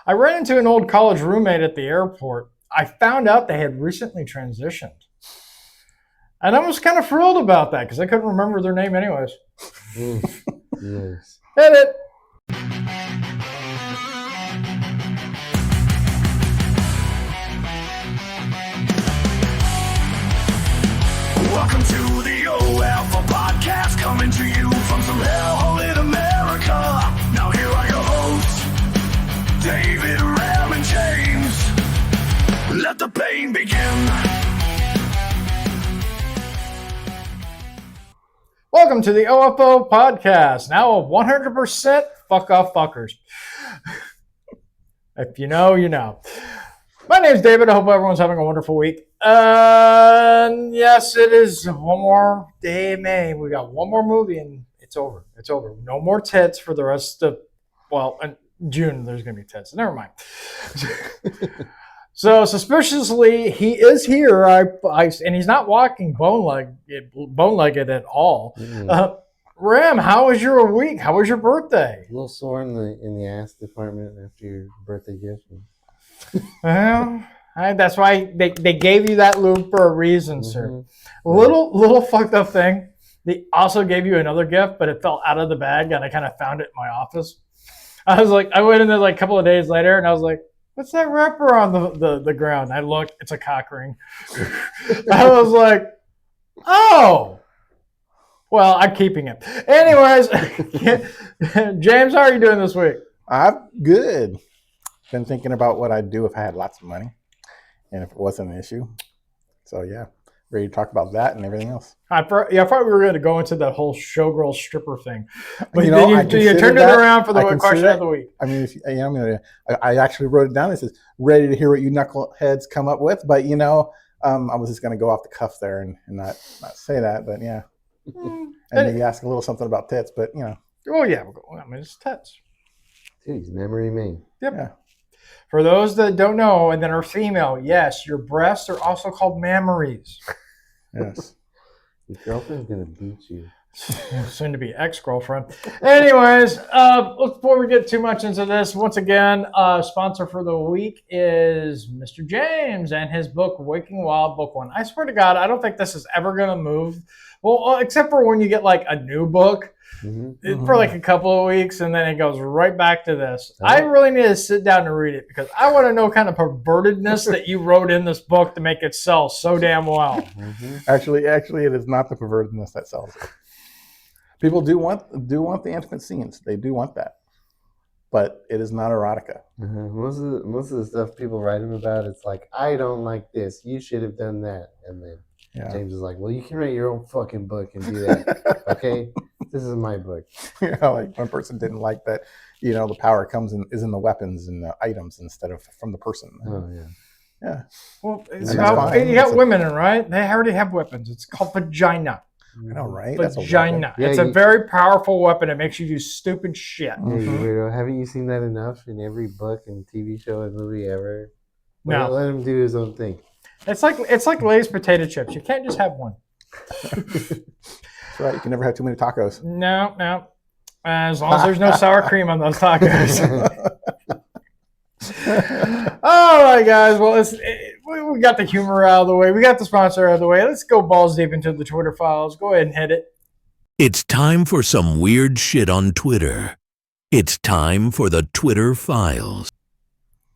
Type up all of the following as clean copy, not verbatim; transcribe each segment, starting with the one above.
I ran into an old college roommate at the airport. I found out they had recently transitioned. And I was kind of thrilled about that because I couldn't remember their name anyways. Yes. Hit it. Welcome to the OF podcast, coming to you from some hellhole in America. Now here are your hosts, David, Ram, and James. Let the pain begin. Welcome to the OFO podcast, now a 100% fuck off fuckers. If you know, you know. My name's David. I hope everyone's having a wonderful week. Yes, it is one more day of May. We got one more movie and it's over. It's over. No more tits for the rest of, in June there's going to be tits. Never mind. So suspiciously, he is here. And he's not walking bone-legged at all. Ram, how was your week? How was your birthday? A little sore in the ass department after your birthday gift. Well, that's why they gave you that lube for a reason, sir. Little fucked up thing. They also gave you another gift, but it fell out of the bag, and I kind of found it in my office. I went in there like a couple of days later, and I was like, "What's that wrapper on the ground?" I looked, it's a cock ring. I was like, "Oh, well, I'm keeping it." Anyways, James, how are you doing this week? I'm good. Been thinking about what I'd do if I had lots of money and if it wasn't an issue. So yeah, ready to talk about that and everything else. I thought we were going to go into that whole Showgirls stripper thing, but you turned it around for the question of the week. I mean, I actually wrote it down. It says, "Ready to hear what you knuckleheads come up with," but I was just going to go off the cuff there and not say that, but yeah, and maybe ask a little something about tits, but Oh yeah, it's tits. Titties, Mammary May. Yep. Yeah. For those that don't know and that are female, yes, your breasts are also called mammaries. Yes. Your girlfriend's going to beat you. Soon to be ex-girlfriend. Anyways, before we get too much into this, once again, sponsor for the week is Mr. James and his book, Waking Wild, Book 1. I swear to God, I don't think this is ever going to move. Well, except for when you get like a new book. For like a couple of weeks, and then it goes right back to this. I really need to sit down and read it because I want to know kind of pervertedness that you wrote in this book to make it sell so damn well. Actually, it is not the pervertedness that sells it. People do want the intimate scenes. They do want that, but it is not erotica. Most of the stuff people write him about, it's like, I don't like this. You should have done that, and then James is like, well, you can write your own fucking book and do that, okay? This is my book. Like one person didn't like that. The power is in the weapons and the items instead of from the person. Oh yeah. Yeah. Well, you got women, right? They already have weapons. It's called vagina. I know, right? Vagina. It's a very powerful weapon. It makes you do stupid shit. Yeah, you weirdo. Haven't you seen that enough in every book and TV show and movie ever? No. Let him do his own thing. It's like Lay's potato chips. You can't just have one. Right, you can never have too many tacos. No. As long as there's no sour cream on those tacos. All right, guys. Well, we got the humor out of the way. We got the sponsor out of the way. Let's go balls deep into the Twitter files. Go ahead and hit it. It's time for some weird shit on Twitter. It's time for the Twitter files.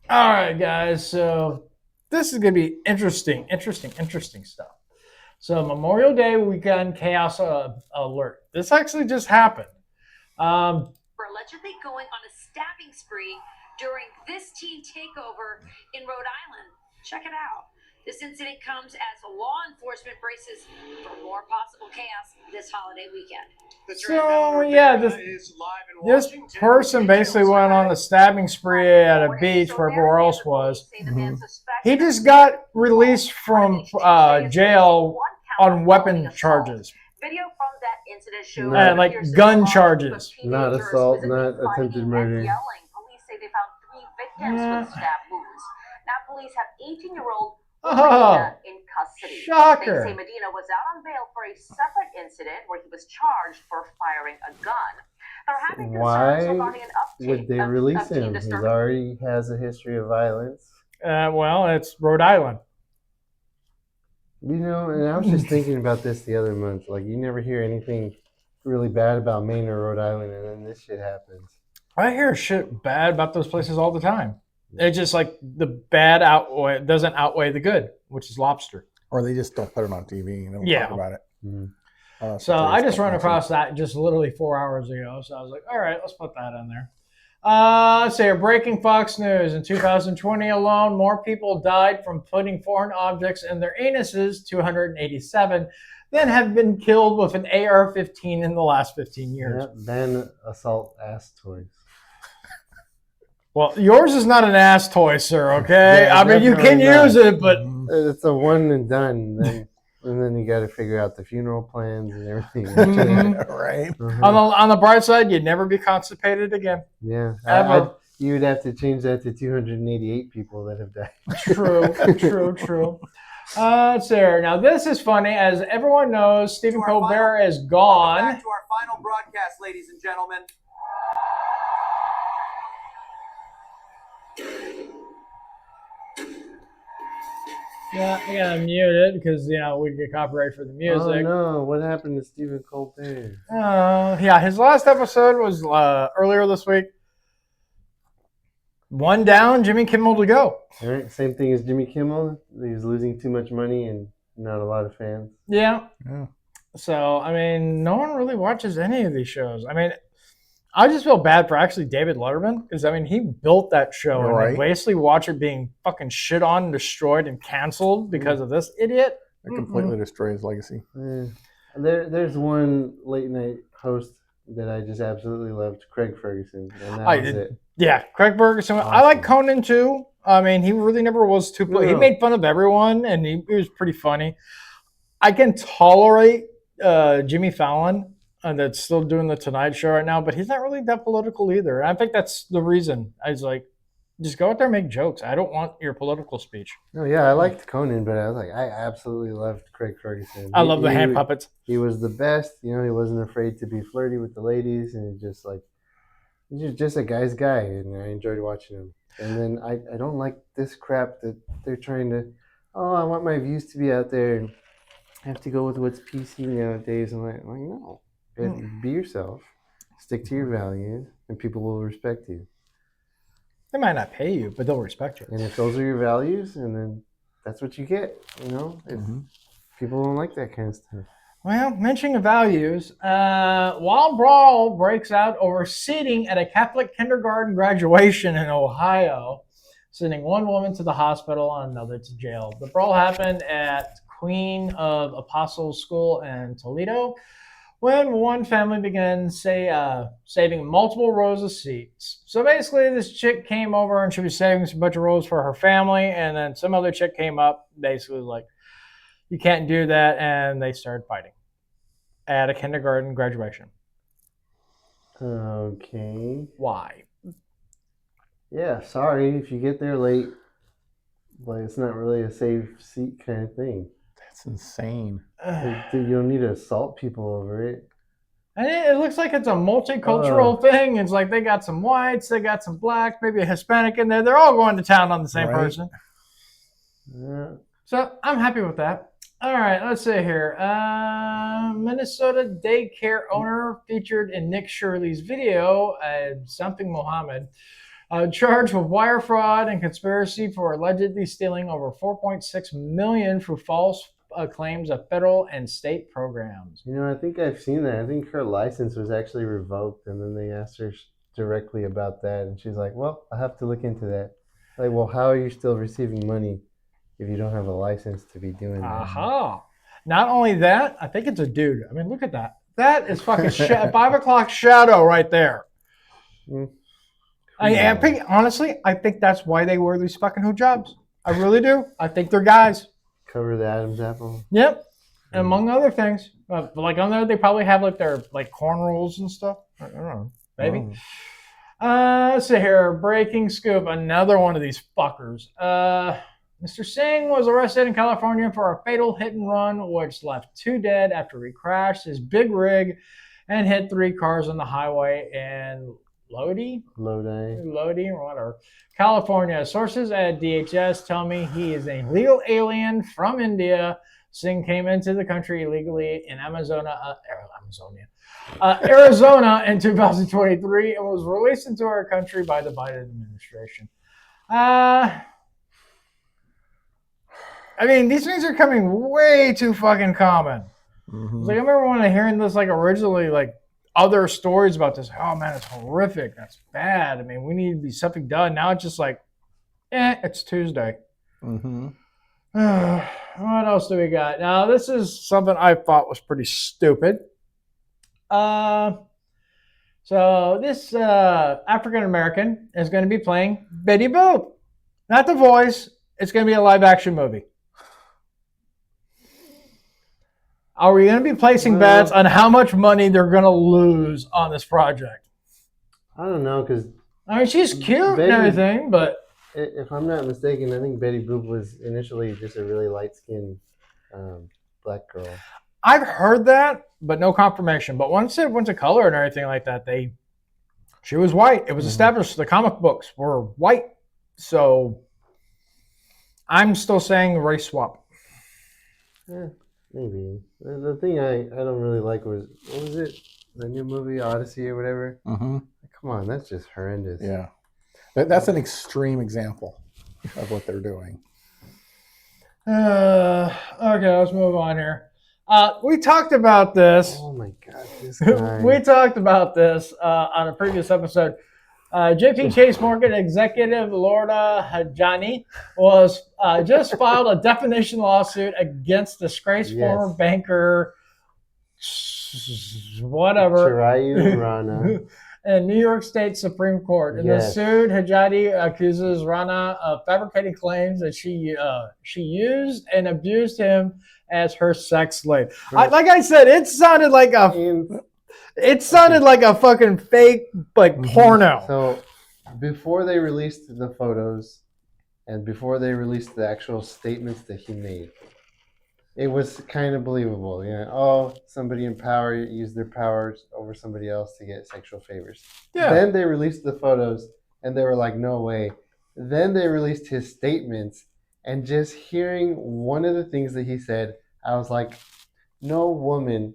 All right, guys. So this is going to be interesting stuff. So Memorial Day weekend chaos alert. This actually just happened. For allegedly going on a stabbing spree during this teen takeover in Rhode Island. Check it out. This incident comes as law enforcement braces for more possible chaos this holiday weekend. So yeah, this person basically went on a stabbing spree at a beach where everywhere else was. He just got released from jail on weapon charges. Video from that incident shows like gun charges. Not assault, not attempted murder. Police say they found 3 victims with stab wounds. Now police have 18-year-old Medina in custody. Shocker. They say Medina was out on bail for a separate incident where he was charged for firing a gun. They're having concerns Why regarding an uptake would they of release teen him? He's disturbing. already has a history of violence. Well, it's Rhode Island. You know, and I was just thinking about this the other month. Like, you never hear anything really bad about Maine or Rhode Island, and then this shit happens. I hear shit bad about those places all the time. It's just like the bad doesn't outweigh the good, which is lobster. Or they just don't put it on TV and don't Yeah. talk about it. Mm-hmm. So I just ran across that just literally 4 hours ago. So I was like, all right, let's put that in there. Let's see, breaking Fox News. In 2020 alone, more people died from putting foreign objects in their anuses, 287, than have been killed with an AR-15 in the last 15 years. Yeah, ban assault ass toys. Well, yours is not an ass toy, sir, okay? Yeah, I mean, you can definitely not. use it, but... It's a one and done. And then you got to figure out the funeral plans and everything. Mhm. Right. On the bright side, you'd never be constipated again. Yeah. Ever. You would have to change that to 288 people that have died. True. Let's see here. Now, this is funny. As everyone knows, Stephen Colbert is Welcome gone. back to our final broadcast, ladies and gentlemen. Yeah, I gotta mute it because, you know, we get copyright for the Oh music. no! What happened to Stephen Colbert? Yeah, his last episode was earlier this week. One down, Jimmy Kimmel to go. All right, same thing as Jimmy Kimmel. He was losing too much money and not a lot of fans. Yeah. Yeah. So, I mean, no one really watches any of these shows. I mean, I just feel bad for actually David Letterman because, I mean, he built that show Right. and to basically watch it being fucking shit on, destroyed, and canceled because of this idiot. It completely destroys his legacy. There's one late night host that I just absolutely loved, Craig Ferguson, and that I was did. it. Yeah, Craig Ferguson. I like Conan too. I mean, he really never was too. No. He made fun of everyone, and he was pretty funny. I can tolerate Jimmy Fallon, that's still doing the Tonight Show right now, but he's not really that political either. And I think that's the reason. I was like, just go out there and make jokes. I don't want your political speech. No, yeah, I liked Conan, but I was like, I absolutely loved Craig Ferguson. I love the hand puppets. He was the best. You know, he wasn't afraid to be flirty with the ladies, and just like, he's just a guy's guy, and I enjoyed watching him. And then I don't like this crap that they're trying to, oh, I want my views to be out there, and I have to go with what's PC nowadays. I'm like no. Be yourself, stick to your values, and people will respect you. They might not pay you, but they'll respect you. And if those are your values, and then that's what you get, you know? If people don't like that kind of stuff. Well, mentioning of values, wild brawl breaks out over seating at a Catholic kindergarten graduation in Ohio, sending one woman to the hospital and another to jail. The brawl happened at Queen of Apostles School in Toledo, when one family began saving multiple rows of seats. So basically, this chick came over and she was saving a bunch of rows for her family, and then some other chick came up, basically like, you can't do that, and they started fighting at a kindergarten graduation. Okay. Why? Yeah, sorry if you get there late. Like, it's not really a safe seat kind of thing. That's insane. Like, dude, you don't need to assault people over it. And it looks like it's a multicultural thing. It's like they got some whites, they got some blacks, maybe a Hispanic in there. They're all going to town on the same Right. person. Yeah. So I'm happy with that. All right, let's see here. Minnesota daycare owner featured in Nick Shirley's video, Something Mohammed, charged with wire fraud and conspiracy for allegedly stealing over $4.6 million through false claims of federal and state programs. You know, I think I've seen that. I think her license was actually revoked, and then they asked her directly about that, and she's like, well, I have to look into that. Like, well, how are you still receiving money if you don't have a license to be doing that? Aha. Not only that, I think it's a dude. I mean, look at that. That is fucking 5 o'clock shadow right there. I think, honestly, I think that's why they wear these fucking hijabs. I really do. I think they're guys. Cover the Adam's apple. Yep. Among other things. Like on there, they probably have like their like cornrows and stuff. I don't know. Maybe. Let's see here. Breaking scoop. Another one of these fuckers. Mr. Singh was arrested in California for a fatal hit and run, which left 2 dead after he crashed his big rig and hit 3 cars on the highway in Lodi, or whatever, California. Sources at DHS tell me he is a legal alien from India. Singh came into the country illegally in Arizona in 2023 and was released into our country by the Biden administration. I mean, these things are coming way too fucking common. Mm-hmm. Like, I remember when I hearing this, like, originally, like, other stories about this. Oh man, it's horrific. That's bad. I mean, we need to be something done. Now it's just like, it's Tuesday. Mm-hmm. What else do we got? Now, this is something I thought was pretty stupid. So this African American is going to be playing Betty Boop. Not the voice. It's going to be a live action movie. Are we going to be placing bets on how much money they're going to lose on this project? I don't know, because I mean, she's cute and everything, but if I'm not mistaken, I think Betty Boop was initially just a really light-skinned black girl. I've heard that, but no confirmation. But once it went to color and everything like that, she was white. It was established the comic books were white. So I'm still saying race swap. Maybe. The thing I don't really like was, what was it? The new movie, Odyssey or whatever? Mm-hmm. Come on, that's just horrendous. Yeah. That's an extreme example of what they're doing. Okay, let's move on here. We talked about this. Oh my God, this guy. We talked about this on a previous episode. JP Chase Morgan executive Lorda Hajani was just filed a defamation lawsuit against disgraced former banker, whatever, Chirayu Rana. in New York State Supreme Court. In the suit, Hajani accuses Rana of fabricating claims that she used and abused him as her sex slave. Like I said, it sounded like a fucking fake porno. So before they released the photos and before they released the actual statements that he made, it was kind of believable. You know, oh, somebody in power used their powers over somebody else to get sexual favors. Yeah. Then they released the photos and they were like, no way. Then they released his statements, and just hearing one of the things that he said, I was like, no woman,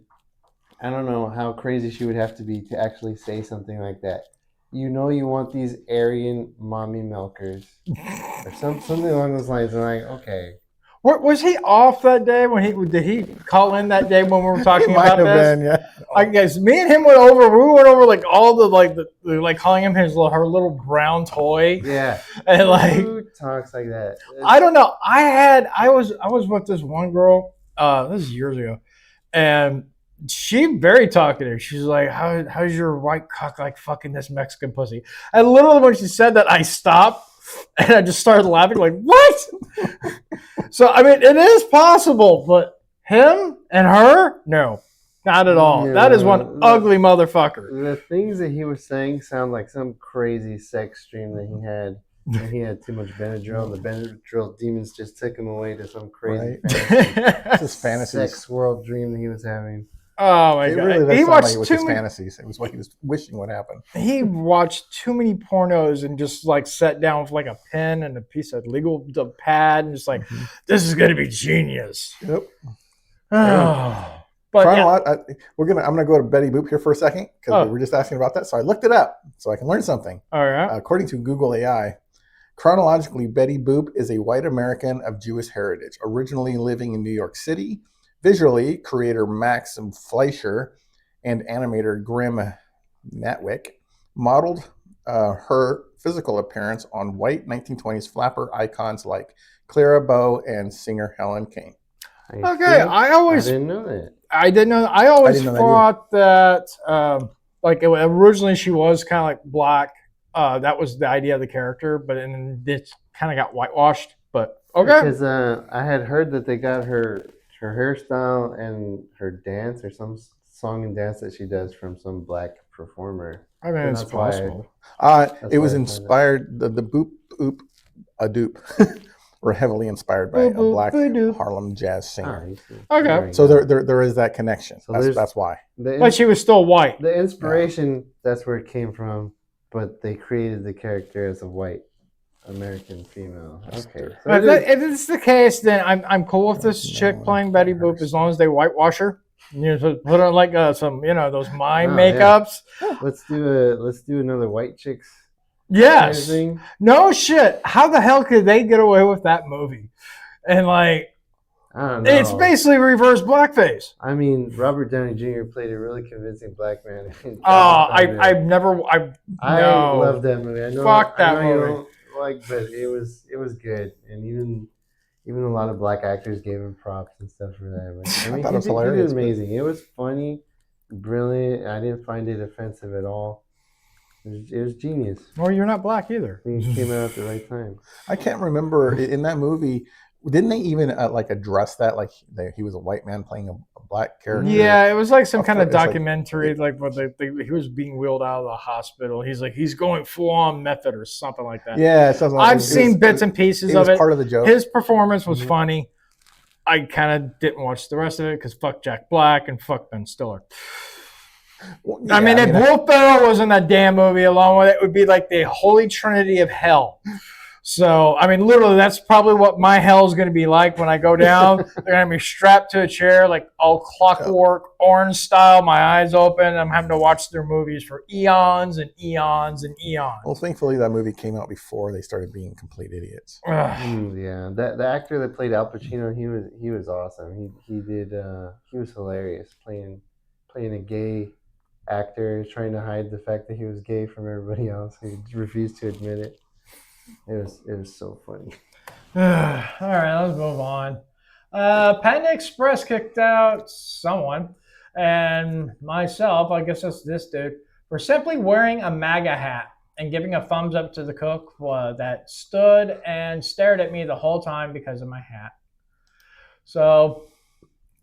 I don't know how crazy she would have to be to actually say something like that. You know, you want these Aryan mommy milkers or something along those lines. I'm like, okay. Was he off that day did he call in that day when we were talking about this? Been, yeah. I guess me and him went over like all the like calling him her little brown toy. Yeah. And like, who talks like that? I don't know. I was with this one girl, this is years ago, and she very talkative. She's like, how's your white cock like fucking this Mexican pussy? And literally when she said that, I stopped and I just started laughing like, what? So, I mean, it is possible, but him and her, no, not at all. Yeah, that is one ugly motherfucker. The things that he was saying sound like some crazy sex dream that he had. And he had too much Benadryl. The Benadryl demons just took him away to some crazy fantasy sex world dream that he was having. Oh my God! Really, he watched like too many fantasies. It was what he was wishing would happen. He watched too many pornos and just like sat down with like a pen and a piece of legal pad and just like, this is gonna be genius. Yep. Oh. But I'm gonna go to Betty Boop here for a second because we were just asking about that. So I looked it up so I can learn something. All right. According to Google AI, chronologically, Betty Boop is a white American of Jewish heritage, originally living in New York City. Visually, creator Max Fleischer and animator Grim Natwick modeled her physical appearance on white 1920s flapper icons like Clara Bow and singer Helen Kane. I didn't know that. I didn't know. I always thought that originally she was kind of like black. That was the idea of the character, but then it kind of got whitewashed. But okay, because I had heard that they got her hairstyle and her dance or some song and dance that she does from some black performer. I mean, it's possible. It was inspired, the Boop Oop a Doop were heavily inspired by a Boo-boo, black boo-doo. Harlem jazz singer. Okay. So there is that connection. So That's why. But she was still white. The inspiration, that's where it came from, but they created the character as a white American female. Okay. So If it's the case, then I'm cool with this chick playing Betty Boop as long as they whitewash her. You know, put on like some, those mime makeups. let's do another white chicks. Yes. Thing. No shit. How the hell could they get away with that movie? And like, I don't know. it's basically reverse blackface. I mean, Robert Downey Jr. played a really convincing black man. I love that movie. I know, Fuck that I know movie. You don't like, but it was good, and even a lot of black actors gave him props and stuff for that. But, I mean, thought it was he hilarious. did amazing. It was funny, brilliant. I didn't find it offensive at all. It was genius. Well, you're not black either. Things came out at the right time. I can't remember in that movie. Didn't they even like address that? Like he was a white man playing a black character. Yeah, it was like some kind of It's like- documentary, like what he was being wheeled out of the hospital. He's going full on method or something like that. Yeah, it sounds like I've seen bits and pieces it was of it. part of the joke. His performance was funny. I kind of didn't watch the rest of it because fuck Jack Black and fuck Ben Stiller. Well, I mean, if Will Ferrell was in that damn movie along with it, it would be like the holy trinity of hell. So, I mean, literally, that's probably what my hell is going to be like when I go down. They're going to be strapped to a chair, like all clockwork, orange style, my eyes open. I'm having to watch their movies for eons and eons and eons. Well, thankfully, that movie came out before they started being complete idiots. Yeah, the actor that played Al Pacino, he was awesome. He was hilarious playing a gay actor, trying to hide the fact that he was gay from everybody else. He refused to admit it. It was so funny. All right, let's move on. Panda Express kicked out someone, and myself, I guess that's this dude, for simply wearing a MAGA hat and giving a thumbs up to the cook that stood and stared at me the whole time because of my hat. So,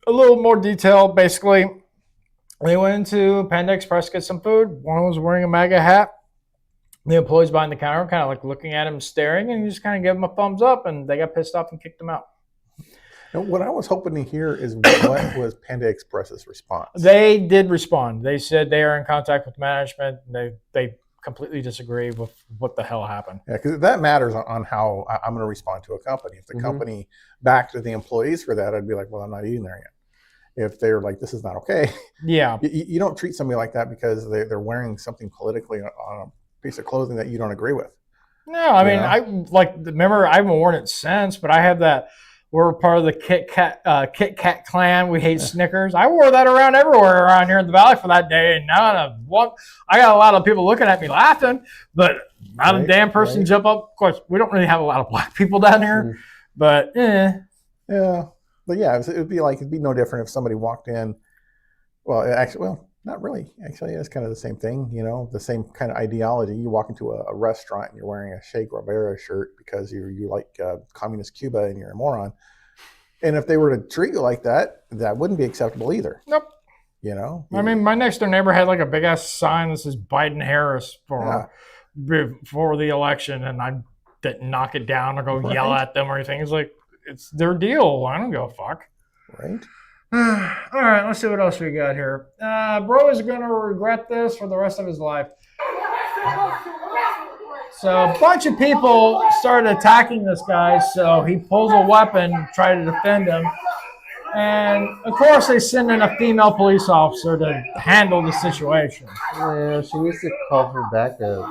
a little more detail, basically. We went into Panda Express to get some food. One was wearing a MAGA hat. The employees behind the counter kind of like looking at him, staring, and you just kind of give him a thumbs up, and they got pissed off and kicked him out. Now, what I was hoping to hear is what was Panda Express's response? They did respond. They said they are in contact with management. They completely disagree with what the hell happened. Yeah, because that matters on how I'm going to respond to a company. If the company backed the employees for that, I'd be like, well, I'm not eating there yet. If they're like, this is not okay. Yeah. You don't treat somebody like that because they're wearing something politically on a piece of clothing that you don't agree with. No, I mean, remember, I haven't worn it since, but I have that. We're part of the Kit Kat clan. We hate Snickers. I wore that around everywhere around here in the valley for that day, and now I got a lot of people looking at me laughing, but not a damn person jump up. Of course, we don't really have a lot of black people down here, but yeah. But yeah, it'd be no different if somebody walked in. Not really. Actually, it's kind of the same thing. The same kind of ideology. You walk into a restaurant and you're wearing a Che Guevara shirt because you like communist Cuba and you're a moron. And if they were to treat you like that, that wouldn't be acceptable either. Nope. I mean, my next door neighbor had like a big ass sign that says Biden Harris before the election, and I didn't knock it down or go yell at them or anything. It's like, it's their deal. I don't give a fuck. Right. All right, let's see what else we got here. Bro is going to regret this for the rest of his life. So a bunch of people started attacking this guy, so he pulls a weapon, try to defend him. And, of course, they send in a female police officer to handle the situation. Yeah, she needs to call for backup.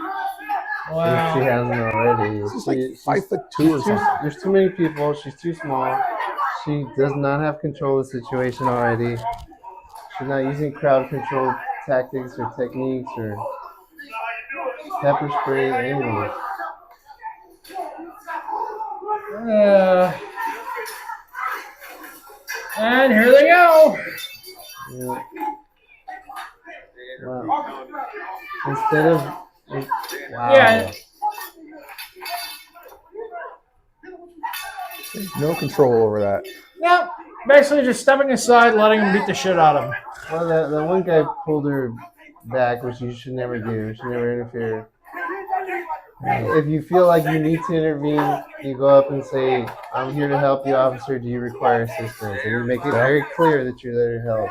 If she hasn't already. She's like 5'2" or something. There's too many people. She's too small. She does not have control of the situation already. She's not using crowd control tactics or techniques or pepper spray or anything. And here they go. Yeah. Wow. Instead of... Wow. Yeah. There's no control over that. No, basically just stepping aside, letting him beat the shit out of him. Well, that one guy pulled her back, which you should never do. You should never interfere. If you feel like you need to intervene, you go up and say, "I'm here to help you, officer. Do you require assistance?" And you make it very clear that you're there to help.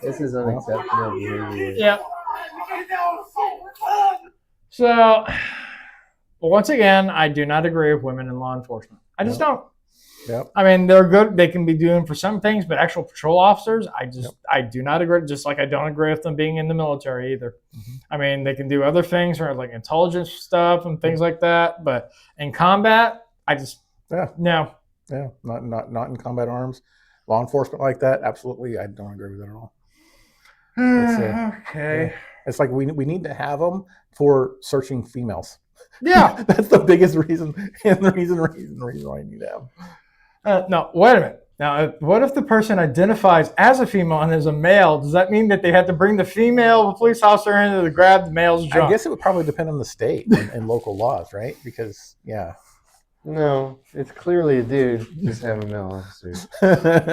This is unacceptable behavior. Yeah. So, once again, I do not agree with women in law enforcement. I just don't. Yep. I mean, they're good. They can be doing for some things, but actual patrol officers, I do not agree. Just like I don't agree with them being in the military either. I mean, they can do other things or like intelligence stuff and things like that, but in combat, no. Yeah, not in combat arms. Law enforcement like that, absolutely, I don't agree with that at all. Okay. It's like we need to have them for searching females. Yeah. That's the biggest reason, and the reason why you need to have them. No, wait a minute. Now, what if the person identifies as a female and is a male? Does that mean that they have to bring the female police officer in to grab the male's junk? I guess it would probably depend on the state and local laws, right? Because, No, it's clearly a dude. Just have a male officer.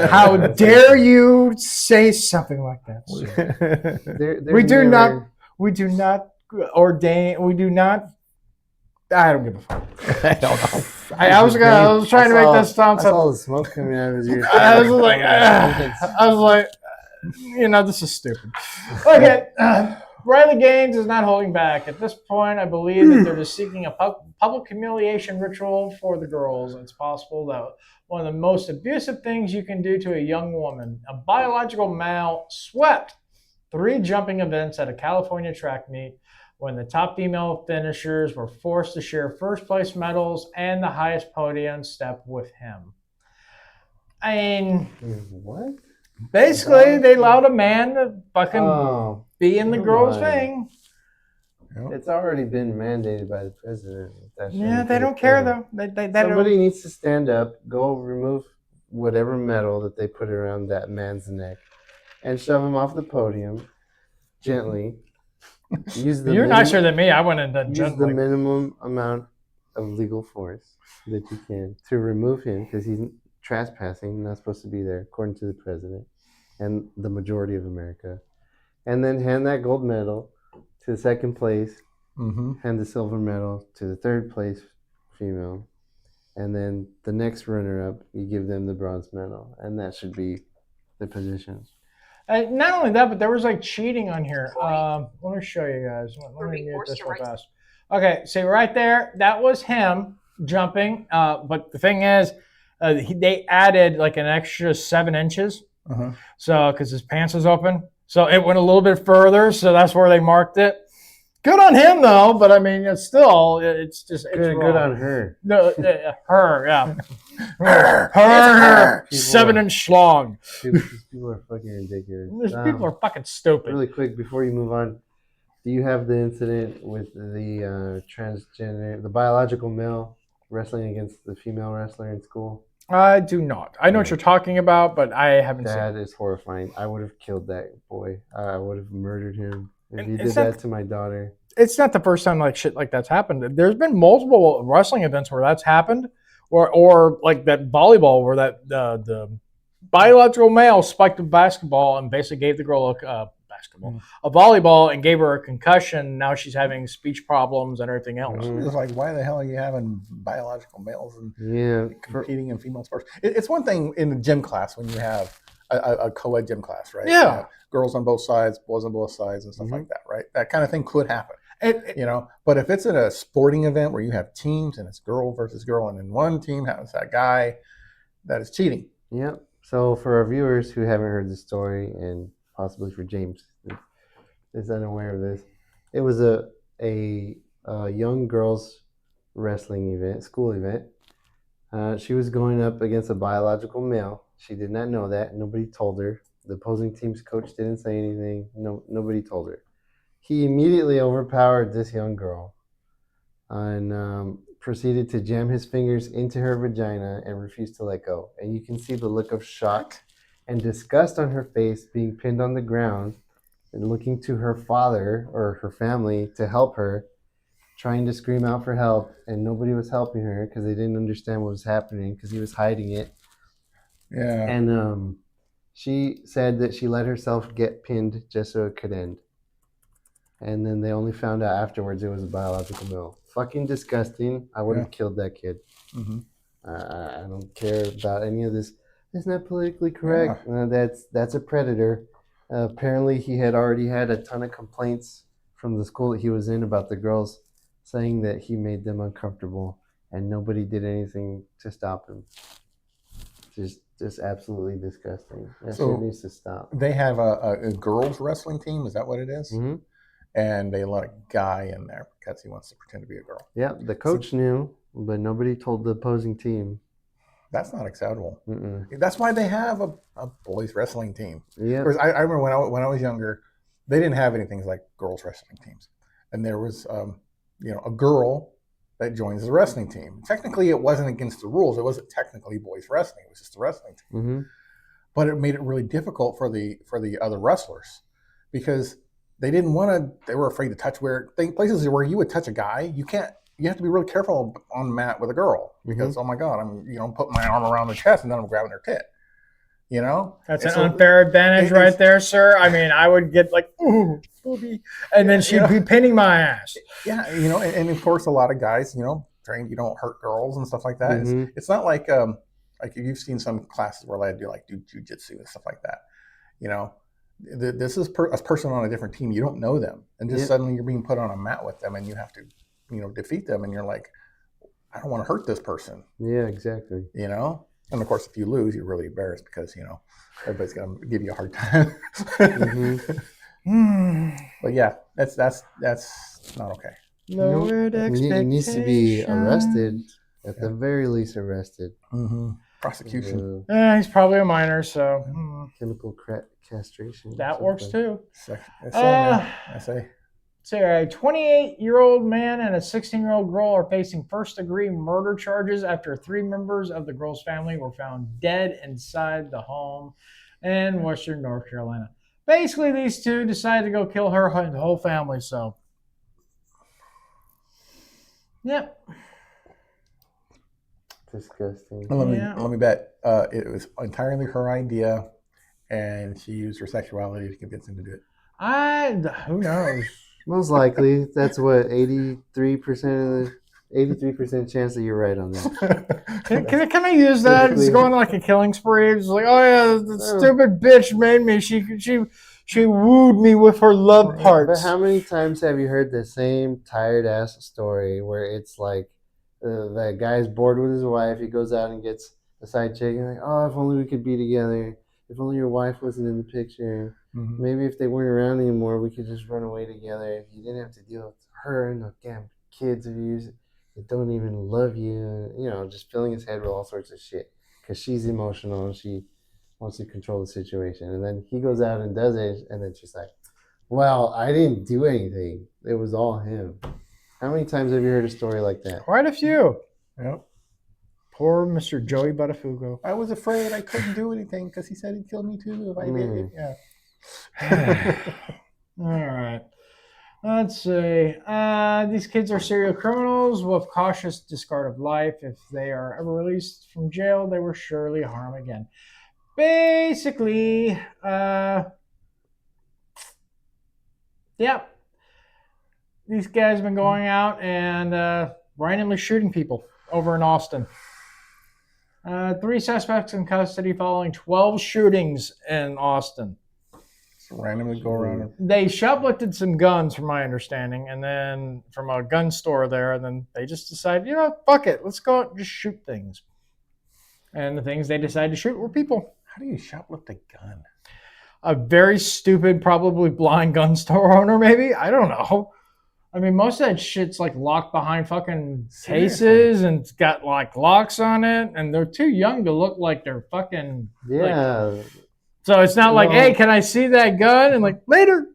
How dare you say something like that, sir? We do not ordain. We do not. I don't give a fuck. I don't know. I was trying to make that sound. I saw the smoke coming out of his ears. I was like, this is stupid. Okay, Riley Gaines is not holding back. At this point, I believe that they're just seeking a public humiliation ritual for the girls. It's possible that one of the most abusive things you can do to a young woman, a biological male, swept 3 jumping events at a California track meet when the top female finishers were forced to share first place medals and the highest podium step with him. I mean, what? Basically, they allowed a man to fucking be in the girl's thing. It's already been mandated by the president. Yeah, they don't care though. Somebody needs to stand up, go remove whatever medal that they put around that man's neck, and shove him off the podium gently. You're nicer than me. I went and done use the minimum amount of legal force that you can to remove him because he's trespassing, not supposed to be there, according to the president and the majority of America. And then hand that gold medal to the second place, hand the silver medal to the third place female, and then the next runner-up, you give them the bronze medal, and that should be the positions. Not only that, but there was like cheating on here. Let me show you guys. Let me mute this real fast. Okay, see right there, that was him jumping. But the thing is, they added like an extra 7 inches. So, because his pants was open. So it went a little bit further. So that's where they marked it. Good on him, though. But I mean, it's good on her. No, her, yeah. her 7-inch long. People are fucking ridiculous. People are fucking stupid. Really quick, before you move on, do you have the incident with the the biological male wrestling against the female wrestler in school? I do not. I know what you're talking about, but I haven't seen it. That is horrifying. I would have killed that boy. I would have murdered him if he did that to my daughter. It's not the first time like shit like that's happened. There's been multiple wrestling events where that's happened, or like that volleyball where that the biological male spiked a basketball and basically gave the girl a volleyball and gave her a concussion. Now she's having speech problems and everything else. It's like, why the hell are you having biological males and competing in female sports? It's one thing in the gym class when you have a co-ed gym class, right? Yeah. Girls on both sides, boys on both sides, and stuff like that, right? That kind of thing could happen. But if it's at a sporting event where you have teams and it's girl versus girl, and then one team has that guy, that is cheating. Yep. So for our viewers who haven't heard the story, and possibly for James, is unaware of this, it was a young girls wrestling event, school event. She was going up against a biological male. She did not know that. Nobody told her. The opposing team's coach didn't say anything. Nobody told her. He immediately overpowered this young girl and proceeded to jam his fingers into her vagina and refused to let go. And you can see the look of shock and disgust on her face, being pinned on the ground and looking to her father or her family to help her, trying to scream out for help, and nobody was helping her because they didn't understand what was happening because he was hiding it. Yeah. And she said that she let herself get pinned just so it could end. and then they only found out afterwards it was a biological male. Fucking disgusting. I would have killed that kid. Mm-hmm. I don't care about any of this. It's not politically correct. That's a predator. Apparently, he had already had a ton of complaints from the school that he was in about the girls, saying that he made them uncomfortable, and nobody did anything to stop him. Just absolutely disgusting. That shit needs to stop. They have a girls wrestling team. Is that what it is? Mm-hmm. And they let a guy in there because he wants to pretend to be a girl. Yeah, the coach knew, but nobody told the opposing team. That's not acceptable. Mm-mm. That's why they have a boys wrestling team. Yeah. I remember when I was younger, they didn't have anything like girls wrestling teams, and there was a girl that joins the wrestling team. Technically, it wasn't against the rules. It wasn't technically boys wrestling. It was just the wrestling team. Mm-hmm. But it made it really difficult for the other wrestlers because they didn't want to. They were afraid to touch places where you would touch a guy. You can't. You have to be really careful on the mat with a girl because oh my god, I'm putting my arm around their chest and then I'm grabbing their tit. That's an unfair advantage right there, sir. I mean, I would get like, ooh, booby, and then she'd be pinning my ass. Yeah, and of course, a lot of guys, trained you don't hurt girls and stuff like that. Mm-hmm. It's not like you've seen some classes where they do jujitsu and stuff like that. This is a person on a different team. You don't know them, and just suddenly you're being put on a mat with them, and you have to, defeat them, and you're like, I don't want to hurt this person. Yeah, exactly. And of course, if you lose, you're really embarrassed because everybody's gonna give you a hard time. But yeah, that's not okay. Lowered expectations. He needs to be arrested, at the very least arrested. Mm-hmm. Prosecution. Yeah, he's probably a minor, so Chemical castration. that works too. I say. So a 28-year-old man and a 16-year-old girl are facing first-degree murder charges after 3 members of the girl's family were found dead inside the home in Western North Carolina. Basically, these two decided to go kill her and the whole family. So, yep. Disgusting. Let me bet it was entirely her idea, and she used her sexuality to convince him to do it. Who knows? Most likely, that's what 83% chance that you're right on that. Can I use that? It's going like a killing spree. It's like, oh yeah, the stupid bitch made me. She wooed me with her love parts. But how many times have you heard the same tired ass story where it's like the guy's bored with his wife, he goes out and gets a side chick, and like, oh, if only we could be together. If only your wife wasn't in the picture. Mm-hmm. Maybe if they weren't around anymore, we could just run away together. If you didn't have to deal with her and the damn kids of yours that don't even love you. Just filling his head with all sorts of shit. Because she's emotional and she wants to control the situation. And then he goes out and does it, and then she's like, well, I didn't do anything. It was all him. How many times have you heard a story like that? Quite a few. Yep. Poor Mr. Joey Buttafuoco. I was afraid I couldn't do anything because he said he'd kill me too if I did it. Yeah. All right. Let's see. These kids are serial criminals with cautious discard of life. If they are ever released from jail, they will surely harm again. Basically, these guys have been going out and randomly shooting people over in Austin. 3 suspects in custody following 12 shootings in Austin. So randomly go around. They shoplifted some guns, from my understanding, and then from a gun store there, and then they just decided, fuck it, let's go out and just shoot things. And the things they decided to shoot were people. How do you shoplift a gun? A very stupid, probably blind gun store owner, maybe. I don't know. I mean, most of that shit's like locked behind fucking cases and it's got like locks on it, and they're too young to look like they're fucking. Yeah. So it's not like, hey, can I see that gun? And like, later.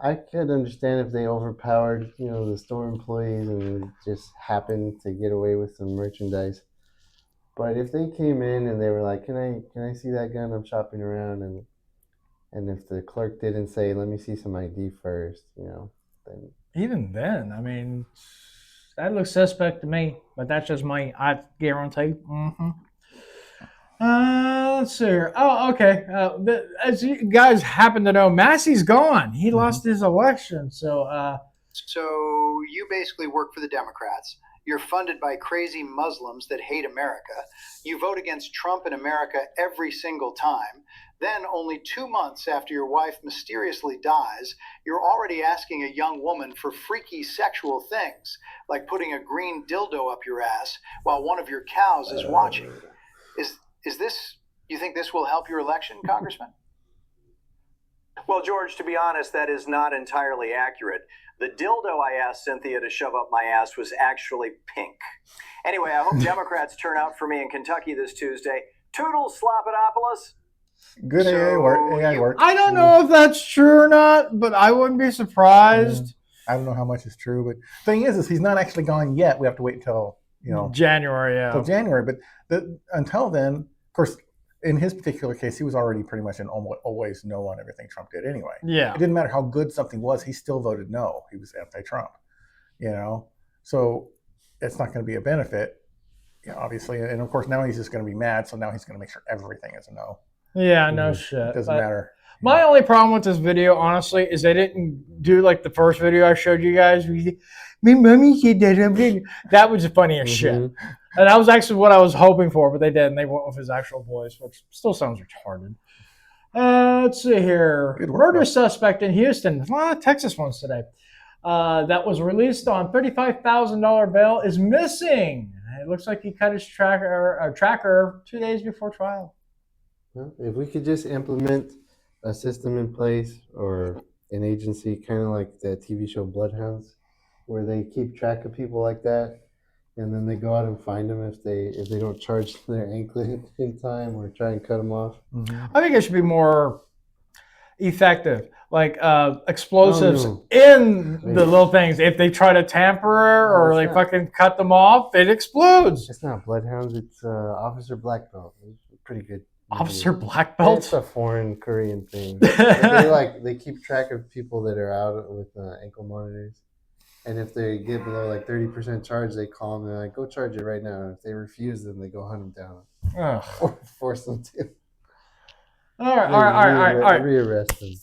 I could understand if they overpowered, the store employees and just happened to get away with some merchandise. But if they came in and they were like, can I see that gun? I'm shopping around, and if the clerk didn't say, let me see some ID first, then. Even then, I mean, that looks suspect to me, but that's just me. I guarantee. Mm-hmm. Let's see here. Oh, okay. As you guys happen to know, Massey's gone. He lost his election. So you basically work for the Democrats. You're funded by crazy Muslims that hate America. You vote against Trump and America every single time. Then, only 2 months after your wife mysteriously dies, you're already asking a young woman for freaky sexual things, like putting a green dildo up your ass while one of your cows is watching. Is this, you think this will help your election, Congressman? Well, George, to be honest, that is not entirely accurate. The dildo I asked Cynthia to shove up my ass was actually pink. Anyway, I hope Democrats turn out for me in Kentucky this Tuesday. Toodles, Slopodopoulos. Good AI work. I don't know if that's true or not, but I wouldn't be surprised. I don't know how much is true, but the thing is he's not actually gone yet. We have to wait until January. Yeah. Until January, but until then, of course, in his particular case, he was already pretty much an always no on everything Trump did anyway. Yeah. It didn't matter how good something was, he still voted no. He was anti-Trump, So it's not going to be a benefit, obviously. And of course, now he's just going to be mad, so now he's going to make sure everything is a no. Yeah, no shit. It doesn't matter. My only problem with this video, honestly, is they didn't do like the first video I showed you guys. My mommy said that. That was the funniest shit. And that was actually what I was hoping for, but they didn't. They went with his actual voice, which still sounds retarded. Let's see here. Murder suspect in Houston. A lot of Texas ones today. That was released on $35,000 bail is missing. It looks like he cut his tracker 2 days before trial. Well, if we could just implement a system in place or an agency kind of like the TV show Bloodhounds, where they keep track of people like that, and then they go out and find them if they don't charge their anklet in time or try and cut them off. I think it should be more effective, like explosives in the little things. If they try to tamper or they fucking cut them off, it explodes. It's not Bloodhounds. It's Officer Black Belt. It's pretty good. Officer Black Belt? It's a foreign Korean thing. They keep track of people that are out with ankle monitors. And if they get below like 30% charge, they call them and they're like, go charge it right now. And if they refuse them, they go hunt them down. Or force them to. All right. Rearrest them.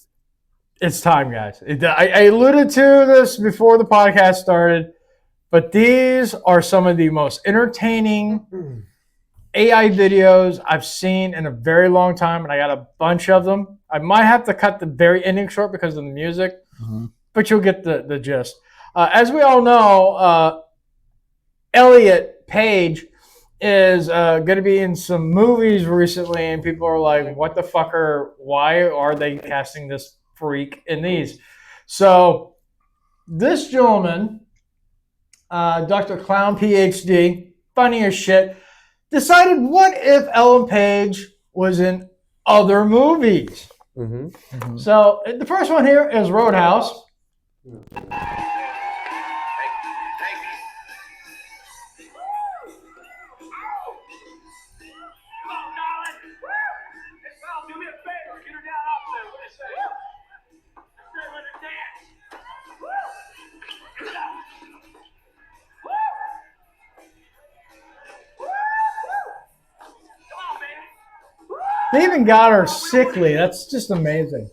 It's time, guys. I alluded to this before the podcast started, but these are some of the most entertaining AI videos I've seen in a very long time, and I got a bunch of them. I might have to cut the very ending short because of the music, but you'll get the gist. As we all know, Elliot Page is going to be in some movies recently, and people are like, what the fuck why are they casting this freak in these? So this gentleman, Dr. Clown PhD, funny as shit, decided what if Ellen Page was in other movies? So the first one here is Roadhouse. They even got her sickly. That's just amazing.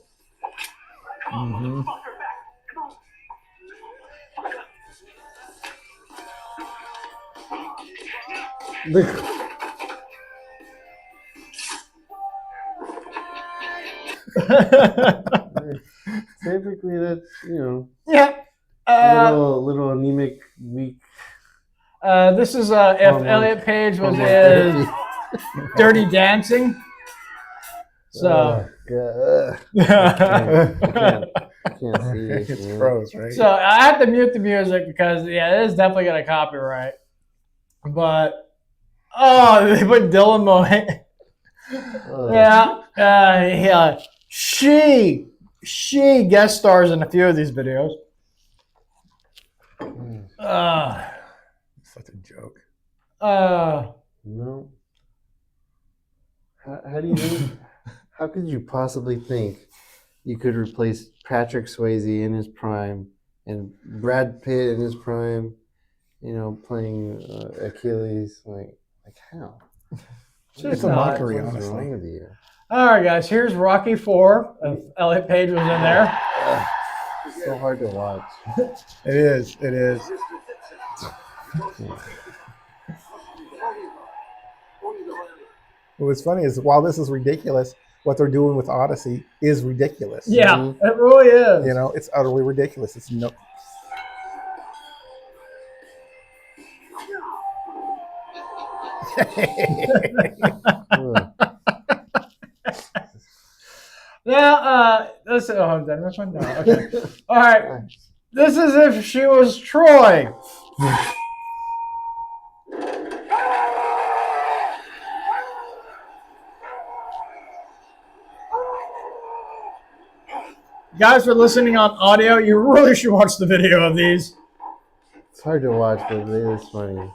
Typically, that's Yeah. little anemic, weak. This is if Elliot Page was in Dirty Dancing. So I can't see it. It's froze, right? So I have to mute the music because it is definitely gonna copyright. But they put Dylan Mohan. Yeah. She guest stars in a few of these videos. Such a joke. No. How do you think? How could you possibly think you could replace Patrick Swayze in his prime and Brad Pitt in his prime, playing Achilles? Like how? It's a not. mockery, What's honestly. wrong with you? All right, guys. Here's Rocky 4. Elliot Page was in there. It's so hard to watch. It is. It is. What's funny is while this is ridiculous, what they're doing with Odyssey is ridiculous. Yeah, it really is. You know, it's utterly ridiculous. It's no. Now, this. Oh, then this one. No. Okay. All right. This is if she was Troy. Guys, for listening on audio, you really should watch the video of these. It's hard to watch, but it is funny.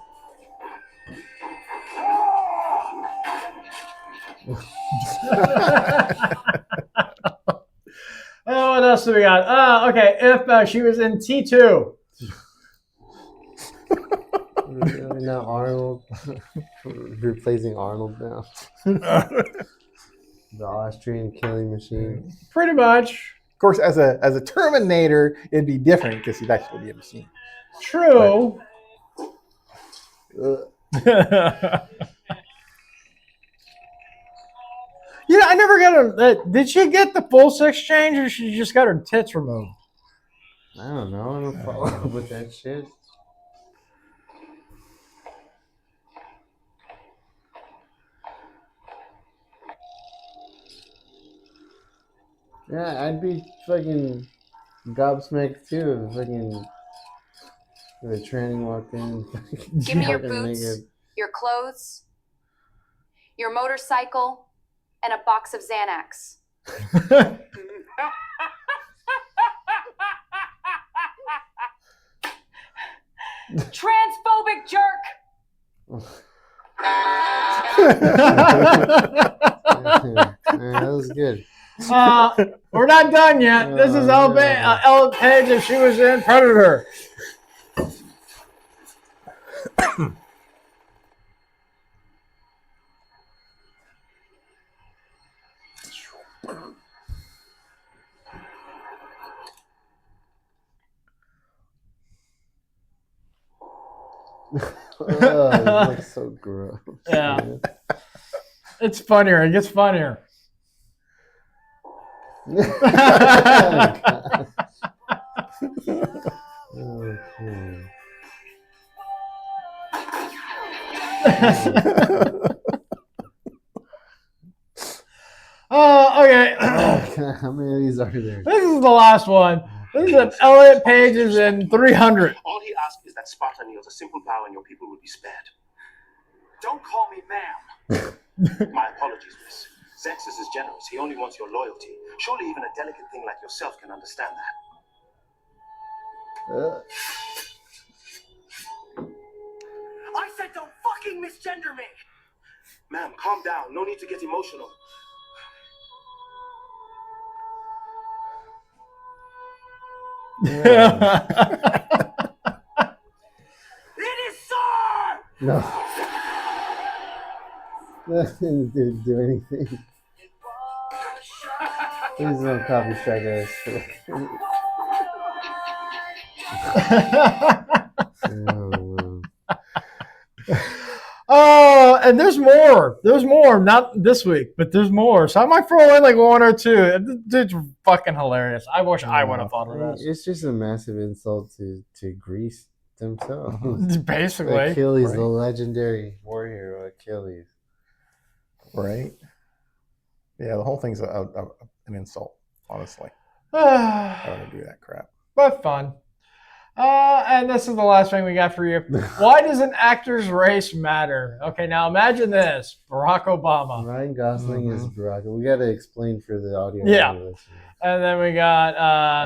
Oh, what else do we got? Okay, if she was in T2. Now Arnold. Replacing Arnold now. The Austrian killing machine. Pretty much. Of course, as a Terminator, it'd be different because he'd actually be a machine. True. You know, I never got her. Did she get the full sex change, or she just got her tits removed? I don't know. I don't follow up with that shit. Yeah, I'd be fucking gobsmacked too if fucking the tranny walked in. Give me your fucking boots, naked. your clothes, your motorcycle, and a box of Xanax. Transphobic jerk! Yeah, that was good. We're not done yet. This is Elliot Page if she was in Predator. Oh, it looks so gross. Yeah. Man. It's funnier. It gets funnier. Okay. Okay. How many of these are there? This is the last one. This is if Elliot Page is in 300. All he asks is that Sparta yields a simple power and your people will be spared. Don't call me ma'am. My apologies, miss. Xerxes is generous. He only wants your loyalty. Surely even a delicate thing like yourself can understand that. I said don't fucking misgender me! Ma'am, calm down. No need to get emotional. Yeah. It is sir! No. That didn't do anything. Please don't copy strike us. Oh, and there's more. There's more. Not this week, but there's more. So I might throw in like one or two. It's fucking hilarious. I wish I would have thought of this. It's just a massive insult to Greece themselves. Basically. Achilles, right. the legendary war hero Achilles. Right? Yeah, the whole thing's an insult, honestly. I don't want to do that crap. But fun. And this is the last thing we got for you. Why does an actor's race matter? Okay, now imagine this. Barack Obama. Ryan Gosling is Barack. We got to explain for the audio. Yeah. listeners. And then we got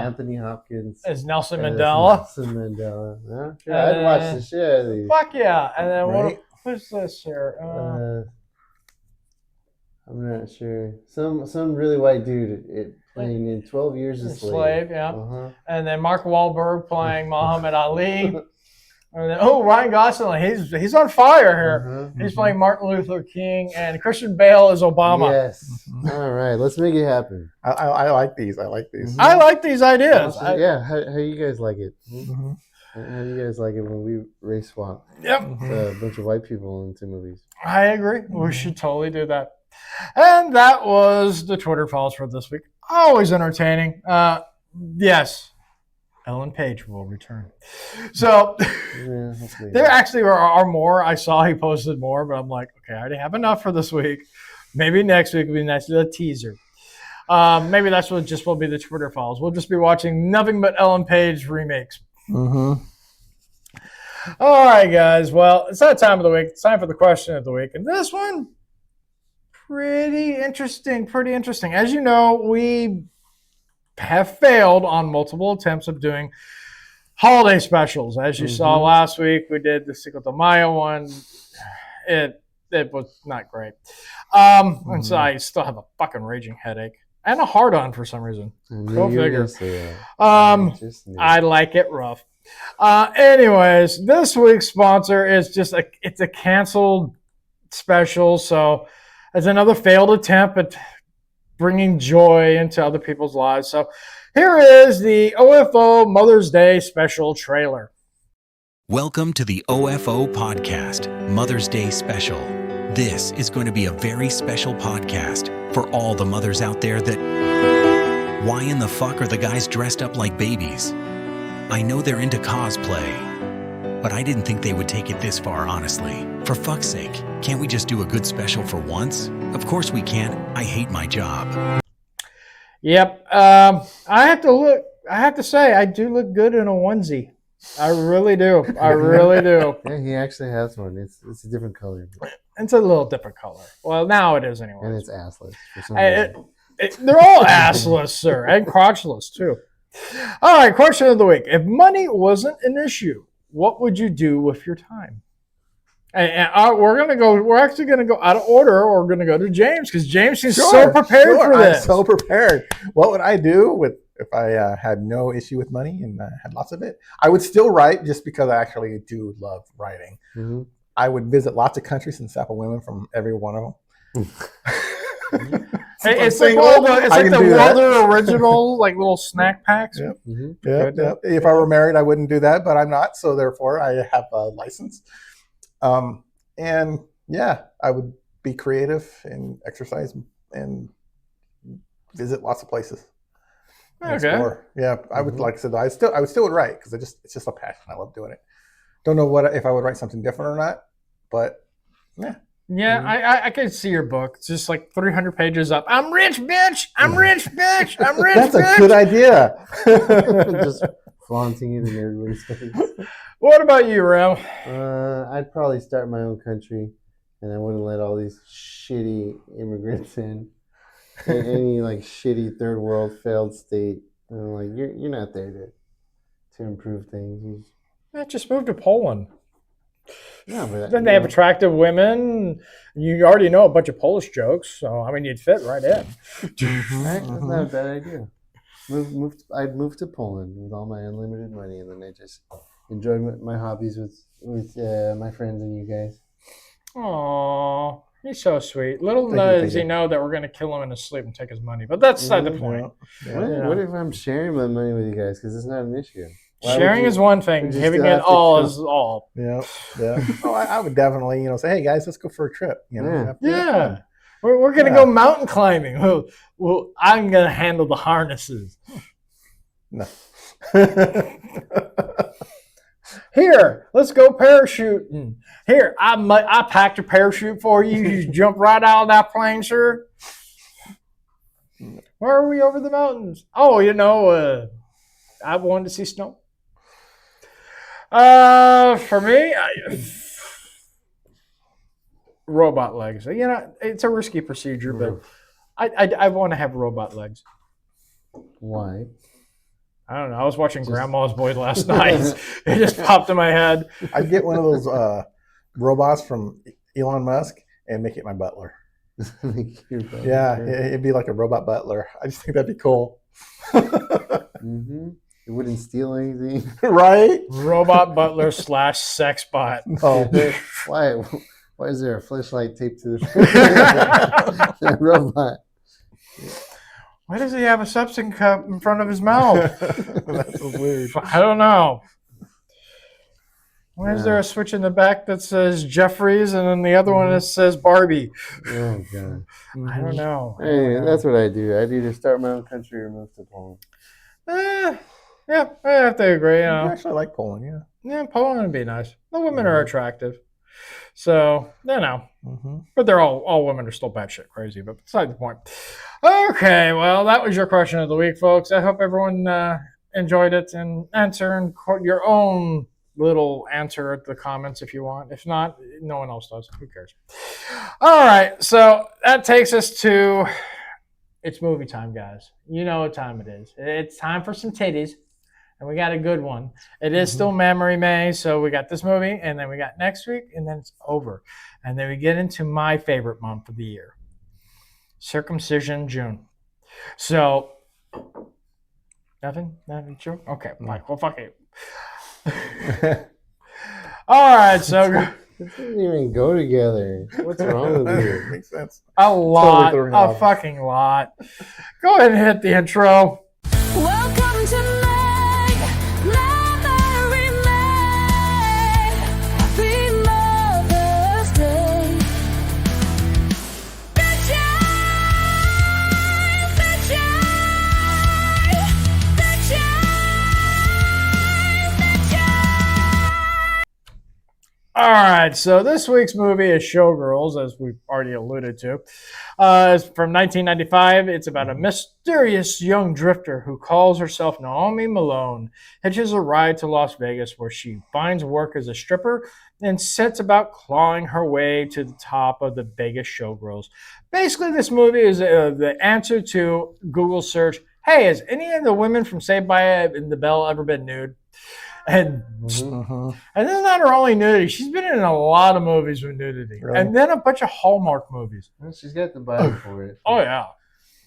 Anthony Hopkins. is Nelson as Mandela. Nelson Mandela. Yeah, sure, I'd watch the shit out of these. Fuck yeah. And then Right. what's this here? I'm not sure. Some really white dude playing in 12 Years a Slave. Slave, yeah. Uh-huh. And then Mark Wahlberg playing Muhammad Ali. And then, Ryan Gosling, he's on fire here. He's Mhm. playing Martin Luther King, and Christian Bale is Obama. Yes. All right, let's make it happen. I like these. I like these. I like these ideas. Awesome. Yeah, how you guys like it? Mm-hmm. How do you guys like it when we race swap Yep, a bunch of white people into movies? I agree. We should totally do that. And that was the Twitter files for this week. Always entertaining. Yes, Ellen Page will return. So Yeah, hopefully. there actually are more. I saw he posted more, but I'm like, okay, I already have enough for this week. Maybe next week will be nice. A teaser. Maybe that's what just will be the Twitter files. We'll just be watching nothing but Ellen Page remakes. Mm-hmm. All right, guys. Well, it's that time of the week. It's time for the question of the week. And this one, pretty interesting. As you know, we have failed on multiple attempts of doing holiday specials. As you saw last week, we did the Cinco de Mayo one. It was not great. And so I still have a fucking raging headache and a hard-on for some reason. Go figure. I like it rough. Anyways, this week's sponsor is it's a canceled special, so it's another failed attempt at bringing joy into other people's lives. So here is the OFO Mother's Day special trailer. Welcome to the OFO Podcast, Mother's Day Special. This is going to be a very special podcast for all the mothers out there that... Why in the fuck are the guys dressed up like babies? I know they're into cosplay, but I didn't think they would take it this far, honestly. For fuck's sake, can't we just do a good special for once? Of course we can. I hate my job. Yep. I have to say, I do look good in a onesie. I really do. Yeah, he actually has one. It's a different color. It's a little different color. Well, now it is anyway. And it's assless for some reason. They're all assless, sir, and crotchless too. All right, question of the week. If money wasn't an issue, what would you do with your time? And we're actually going to go out of order, or we're going to go to James, because James is so prepared for this. I'm so prepared. What would I do if I had no issue with money and had lots of it? I would still write, just because I actually do love writing. Mm-hmm. I would visit lots of countries and sample women from every one of them. It's like the World original, like little snack packs. Yep. Mm-hmm. Yep. If I were married, I wouldn't do that, but I'm not, so therefore I have a license. And yeah, I would be creative and exercise and visit lots of places. Okay. Explore. Yeah, I would like I said, I would still write, because it's just a passion. I love doing it. Don't know if I would write something different or not, but yeah. Yeah, I could see your book. It's just like 300 pages up. I'm rich, bitch. I'm rich, bitch. I'm rich, That's bitch. a good idea. Just flaunting it in everybody's face. What about you, Rem? I'd probably start my own country, and I wouldn't let all these shitty immigrants in. Any like shitty third world failed state. Like you're not there to improve things. Just move to Poland. No, but Then they have attractive women. You already know a bunch of Polish jokes, so I mean, you'd fit right in. Right? That's not a bad idea. I'd move to Poland with all my unlimited money, and then I just enjoy my hobbies with my friends and you guys. Aww, he's so sweet. Little does he know that we're going to kill him in his sleep and take his money, but that's not the point. What if I'm sharing my money with you guys? Because it's not an issue. Sharing is one thing. Giving it all is all. Yeah. Oh, I would definitely, say, hey guys, let's go for a trip. Yeah. We're gonna go mountain climbing. Well, I'm gonna handle the harnesses. No. Here, let's go parachuting. Here, I packed a parachute for you. You just jump right out of that plane, sir. Where are we over the mountains? Oh, I wanted to see snow. For me, robot legs. It's a risky procedure, but I want to have robot legs. Why? I don't know. I was watching Grandma's Boy last night. It just popped in my head. I'd get one of those robots from Elon Musk and make it my butler. Yeah, it'd be like a robot butler. I just think that'd be cool. Mm-hmm. It wouldn't steal anything. Right? Robot butler / sex bot. Oh. Why is there a flashlight taped to the robot? Why does he have a suction cup in front of his mouth? That's so weird. I don't know. Why is there a switch in the back that says Jeffries and then the other one that says Barbie? Oh god. I don't know. Hey, that's what I do. I'd either start my own country or move to Poland. Yeah, I have to agree. You I know. actually like Poland, yeah. Yeah, Poland would be nice. The women are attractive. So, you know. Mm-hmm. But they're all women are still batshit crazy, but beside the point. Okay, well, that was your question of the week, folks. I hope everyone enjoyed it and answer your own little answer at the comments if you want. If not, no one else does. Who cares? All right, so that takes us to it's movie time, guys. You know what time it is. It's time for some titties. And we got a good one. It is still Mammary May, so we got this movie, and then we got next week, and then it's over. And then we get into my favorite month of the year, circumcision June. So, nothing true? Okay, Mike, well, fuck it. All right, so It doesn't even go together. What's wrong with you? Makes sense. a lot, threw me a off. fucking lot. Go ahead and hit the intro. Welcome to Mammary May. Happy Mother's Day. The All right, so this week's movie is Showgirls, as we've already alluded to. It's from 1995. It's about a mysterious young drifter who calls herself Naomi Malone, hitches a ride to Las Vegas where she finds work as a stripper and sets about clawing her way to the top of the Vegas Showgirls. Basically, this movie is the answer to Google search, hey, has any of the women from Saved by the Bell ever been nude? And Mm-hmm. and this is not her only nudity. She's been in a lot of movies with nudity. Really? And then a bunch of Hallmark movies. Well, she's got the body for it. Oh, yeah.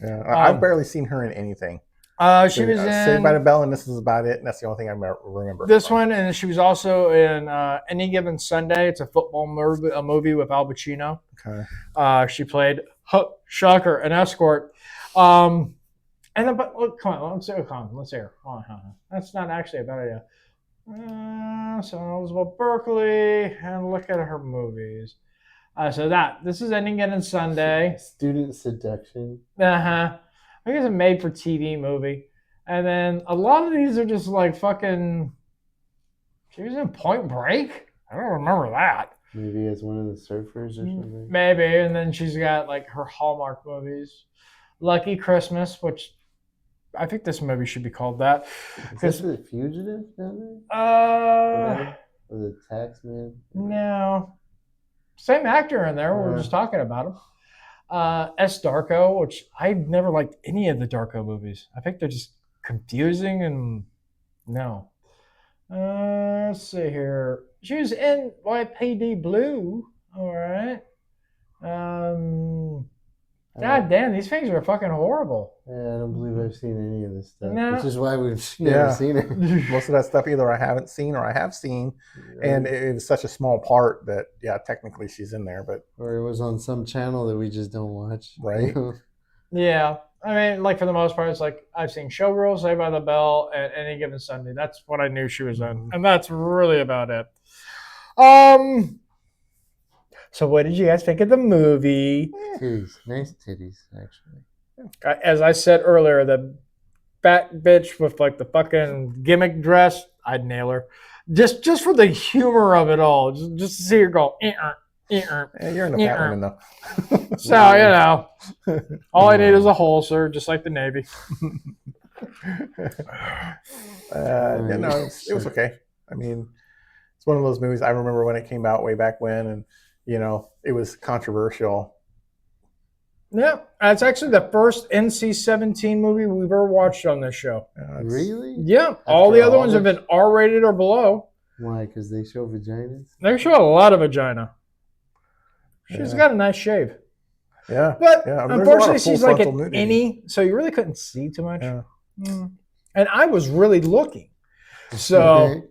Yeah, I've barely seen her in anything. She was in Saved by the Bell, and this is about it. And that's the only thing I remember. this one, and she was also in Any Given Sunday. It's a football movie with Al Pacino. Okay. She played, shocker, an escort. And then, but look, come on, let's hear her. Hold on. That's not actually a bad idea. So Elizabeth Berkley, and look at her movies. This is Ending It on Sunday. Student Seduction. I think it's a made-for-TV movie. And then a lot of these are just like fucking. She was in Point Break. I don't remember that. Maybe as one of the surfers or something. Maybe. And then she's got like her Hallmark movies, Lucky Christmas, which I think this movie should be called that. Is this the Fugitive down there? Or the Taxman? No. Same actor in there. We were just talking about him. S. Darko, which I've never liked any of the Darko movies. I think they're just confusing and no. Let's see here. She was in YPD Blue. All right. God damn, these things are fucking horrible. Yeah, I don't believe I've seen any of this stuff. No. Which is why we've never seen it. Most of that stuff either I haven't seen or I have seen, and it was such a small part that technically she's in there, but Or it was on some channel that we just don't watch. Right. Yeah. I mean, like for the most part, it's like I've seen Showgirls, Saved by the Bell, and Any Given Sunday. That's what I knew she was in, and that's really about it. So what did you guys think of the movie? Titties. Nice titties, actually. As I said earlier, the fat bitch with like the fucking gimmick dress, I'd nail her. Just for the humor of it all. Just to see her go, yeah, you're in the fat women though. So, you know, all I need is a holster, just like the Navy. It was okay. I mean, it's one of those movies I remember when it came out way back when, and it was controversial. Yeah, it's actually the first NC-17 movie we've ever watched on this show. Really? Yeah, all the other ones have been R-rated or below. Why? Because they show vaginas? They show a lot of vagina. She's got a nice shave. Yeah. But I mean, unfortunately, there's a lot of she's like full an frontal nudity. innie, so you really couldn't see too much. Yeah. and I was really looking. So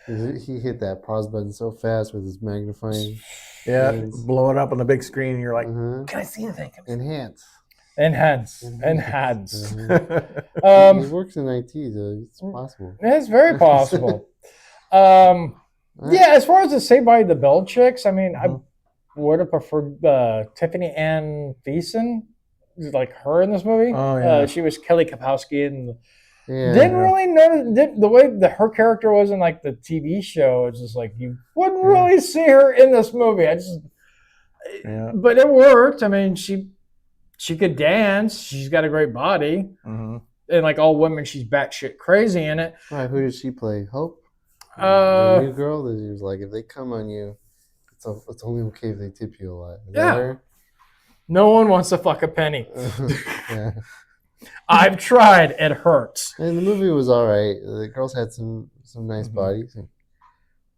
he hit that pause button so fast with his magnifying. Yeah, lens. blow it up on the big screen. And you're like, Uh-huh. can I see anything? Enhance. Enhance. He works in IT, so it's possible. It's very possible. Yeah, as far as the Saved by the Bell chicks, I mean, I would have preferred Tiffany Ann Thiessen, like her in this movie. Oh, yeah. She was Kelly Kapowski, and Yeah. didn't really notice the way that her character was in like the TV show. It's just like you wouldn't really see her in this movie. But it worked. I mean, she could dance. She's got a great body, and like all women, she's batshit crazy in it. Right, who did she play? Hope? The new girl that she was like, if they come on you, it's only okay if they tip you a lot. Is that her? No one wants to fuck a penny. Yeah. I've tried. It hurts. And the movie was all right. The girls had some nice bodies, and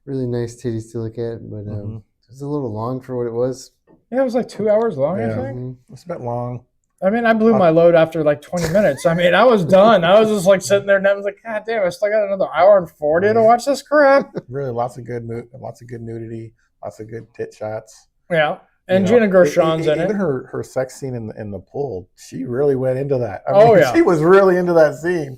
really nice titties to look at, but it was a little long for what it was. Yeah, it was like 2 hours long, I think. It's a bit long. I mean, I blew my load after like 20 minutes. I mean, I was done. I was just like sitting there and I was like, God damn, I still got another hour and 40 to watch this crap. Really, lots of good nudity, lots of good tit shots. Yeah. And Gina Gershon's in it. Even her sex scene in the pool, she really went into that. I Oh, mean, yeah. she was really into that scene.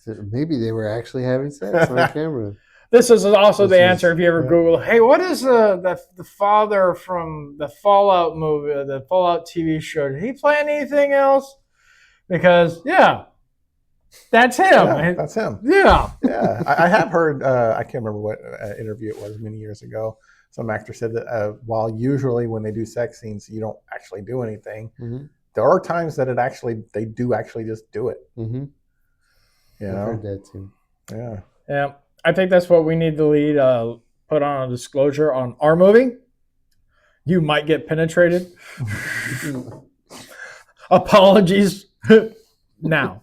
So maybe they were actually having sex on camera. This is also the answer if you ever Google, hey, what is the father from the Fallout movie, the Fallout TV show? Did he play anything else? Because, that's him. Yeah, that's him. Yeah. Yeah. I have heard, I can't remember what interview it was many years ago. Some actor said that while usually when they do sex scenes, you don't actually do anything. There are times that they do actually just do it. Mm-hmm. You I've know? heard that too. Yeah. Yeah. I think that's what we need to put on a disclosure on our movie. You might get penetrated. Apologies now.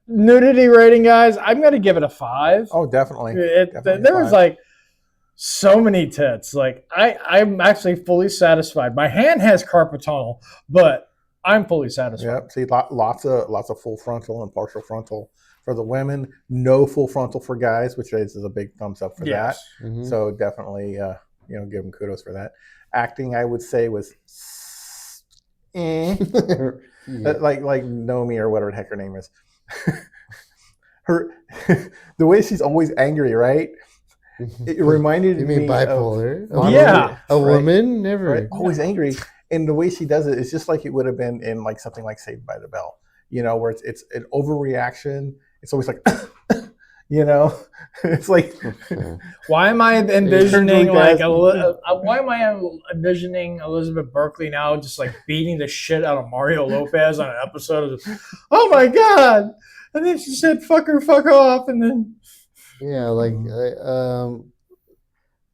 Nudity rating, guys, I'm going to give it a 5. Oh, definitely. There was like so many tits. Like I'm actually fully satisfied. My hand has carpal tunnel, but I'm fully satisfied. Yep. See, lots of full frontal and partial frontal for the women. No full frontal for guys, which is a big thumbs up for that. Mm-hmm. So definitely, give them kudos for that. Acting, I would say, was like Nomi or whatever the heck her name is. The way she's always angry, right? It reminded You me mean bipolar? Yeah. A woman? Never. Right? Always angry. And the way she does it is just like it would have been in like something like Saved by the Bell, where it's an overreaction. It's always like, it's like. Why am I envisioning Elizabeth Berkley now just like beating the shit out of Mario Lopez on an episode of, oh my God. And then she said, fuck her, fuck off. And then. Yeah, like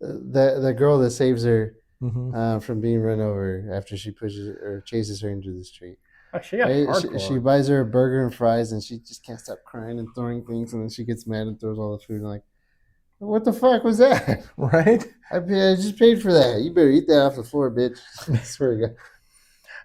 the girl that saves her from being run over after she pushes or chases her into the street. Oh, she got hardcore. She buys her a burger and fries, and she just can't stop crying and throwing things, and then she gets mad and throws all the food. And like, what the fuck was that? Right? I just paid for that. You better eat that off the floor, bitch. I swear to God.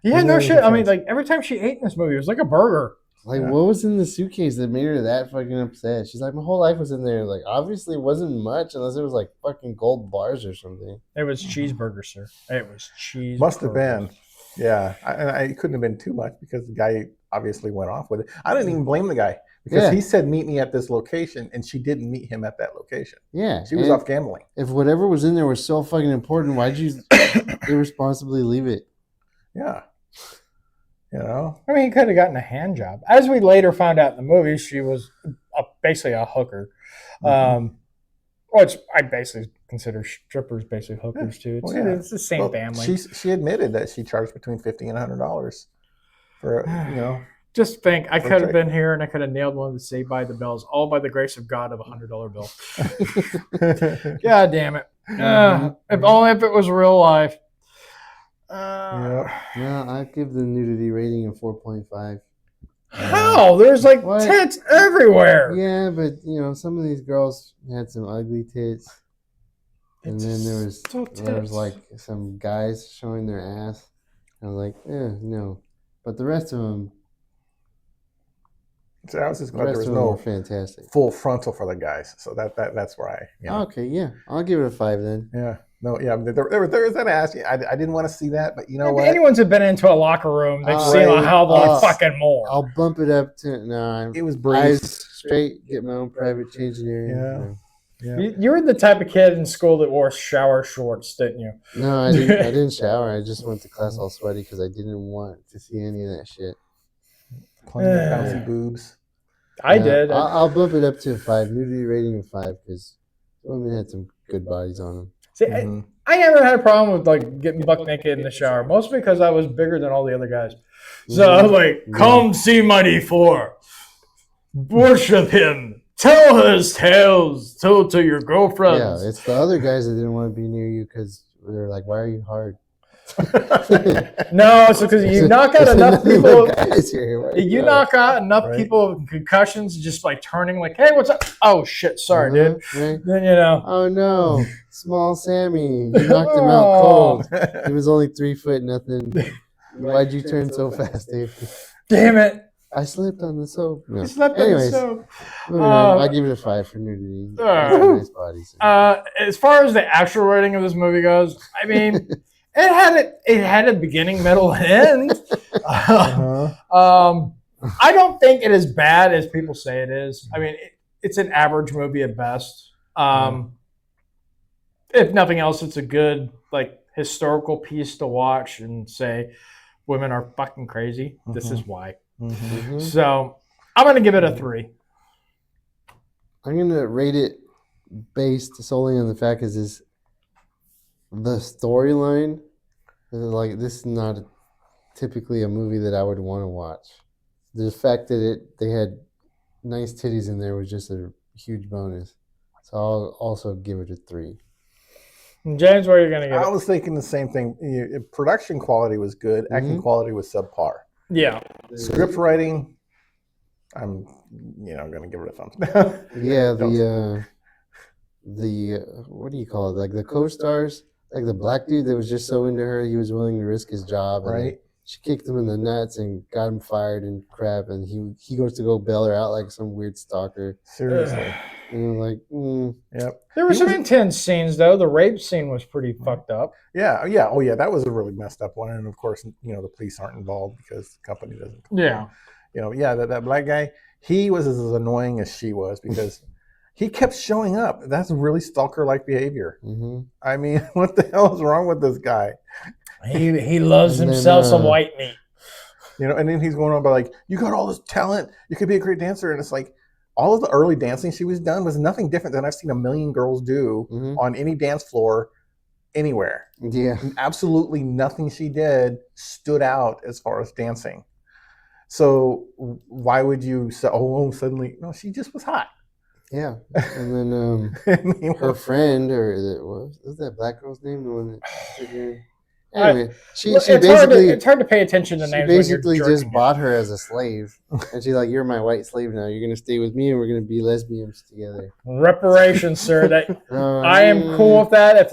Yeah, no shit. I mean, like every time she ate in this movie, it was like a burger. Like, what was in the suitcase that made her that fucking upset? She's like, my whole life was in there. Like, obviously, it wasn't much unless it was like fucking gold bars or something. It was cheeseburger, sir. It was cheeseburger. Must have been. Yeah. I couldn't have been too much because the guy obviously went off with it. I didn't even blame the guy because he said, meet me at this location, and she didn't meet him at that location. Yeah. She was off gambling. If whatever was in there was so fucking important, why'd you irresponsibly leave it? Yeah. I mean, he could have gotten a hand job. As we later found out in the movie, she was basically a hooker. Which I basically consider strippers basically hookers too. It's the same family. She admitted that she charged between $50 and $100 for Just think, I could have been here and I could have nailed one of the Saved by the Bells, all by the grace of God, of a $100 bill. God damn it! If only if it was real life. Yeah, I give the nudity rating a 4.5. How? There's like tits everywhere. Yeah, but some of these girls had some ugly tits, and then there was like some guys showing their ass. I was like, no. But the rest of them, So I was just the glad there rest was of them were no fantastic. full frontal for the guys. So that's where I. You know, Okay, yeah, I'll give it a 5 then. Yeah. No. Yeah. There was that ass. I didn't want to see that, but you know If what? anyone's been into a locker room, they've seen a Right. hell of a lot fucking more. I'll bump it up to no. It was brief. Eyes straight. Get my own private changing area. Yeah. Yeah. You were the type of kid in school that wore shower shorts, didn't you? No, I didn't shower. I just went to class all sweaty because I didn't want to see any of that shit. Plenty of bouncy boobs. I did. I'll bump it up to a 5. Nudity rating of 5 because women had some good bodies on them. See, I never had a problem with like getting buck naked in the shower, mostly because I was bigger than all the other guys. So I was like, "Come see my D4, worship him, tell his tales, tell to your girlfriends." Yeah, it's the other guys that didn't want to be near you because they're like, "Why are you hard?" No, it's because you knock out enough people. You Right. knock out enough people with concussions, just like turning, like, "Hey, what's up?" Oh shit, sorry, dude. Right? Then you know. Oh no, small Sammy, you knocked him out cold. He was only 3 foot nothing. Why'd you turn so fast, Dave? Damn it! I slipped on the soap. No. You slept on the soap. moving on. I give it a 5 for nudity. Nice bodies. As far as the actual rating of this movie goes, I mean, it had a beginning, middle, and end. I don't think it is bad as people say it is. I mean, it's an average movie at best. If nothing else, it's a good like historical piece to watch and say women are fucking crazy. This is why. So I'm gonna give it a 3. I'm gonna rate it based solely on the fact is the storyline. Like, this is not typically a movie that I would want to watch. The fact that they had nice titties in there was just a huge bonus. So I'll also give it a 3. James, what are you gonna give I it? was thinking the same thing. Production quality was good. Acting quality was subpar. Yeah. Script writing, I'm gonna give it a thumbs down. Yeah, the what do you call it? Like the co-stars, like the black dude that was just so into her, he was willing to risk his job. And Right. She kicked him in the nuts and got him fired and crap. And he goes to go bail her out like some weird stalker. Seriously. And like, Yep. There were some intense scenes though. The rape scene was pretty fucked up. Yeah. Oh yeah, that was a really messed up one. And of course, the police aren't involved because the company doesn't. Yeah. That black guy, he was as annoying as she was because he kept showing up. That's really stalker-like behavior. I mean, what the hell is wrong with this guy? He loves himself some white meat. And then he's going on about like, you got all this talent, you could be a great dancer, and it's like all of the early dancing she was done was nothing different than I've seen a million girls do on any dance floor anywhere. Yeah. And absolutely nothing she did stood out as far as dancing. So why would you say, suddenly, no, she just was hot. Yeah. And then her friend, what was that black girl's name? The one that took her. Anyway, it's hard to pay attention to names. She basically when you're just bought her as a slave, and she's like, "You're my white slave now. You're gonna stay with me, and we're gonna be lesbians together." Reparations, sir. That I am cool with that. If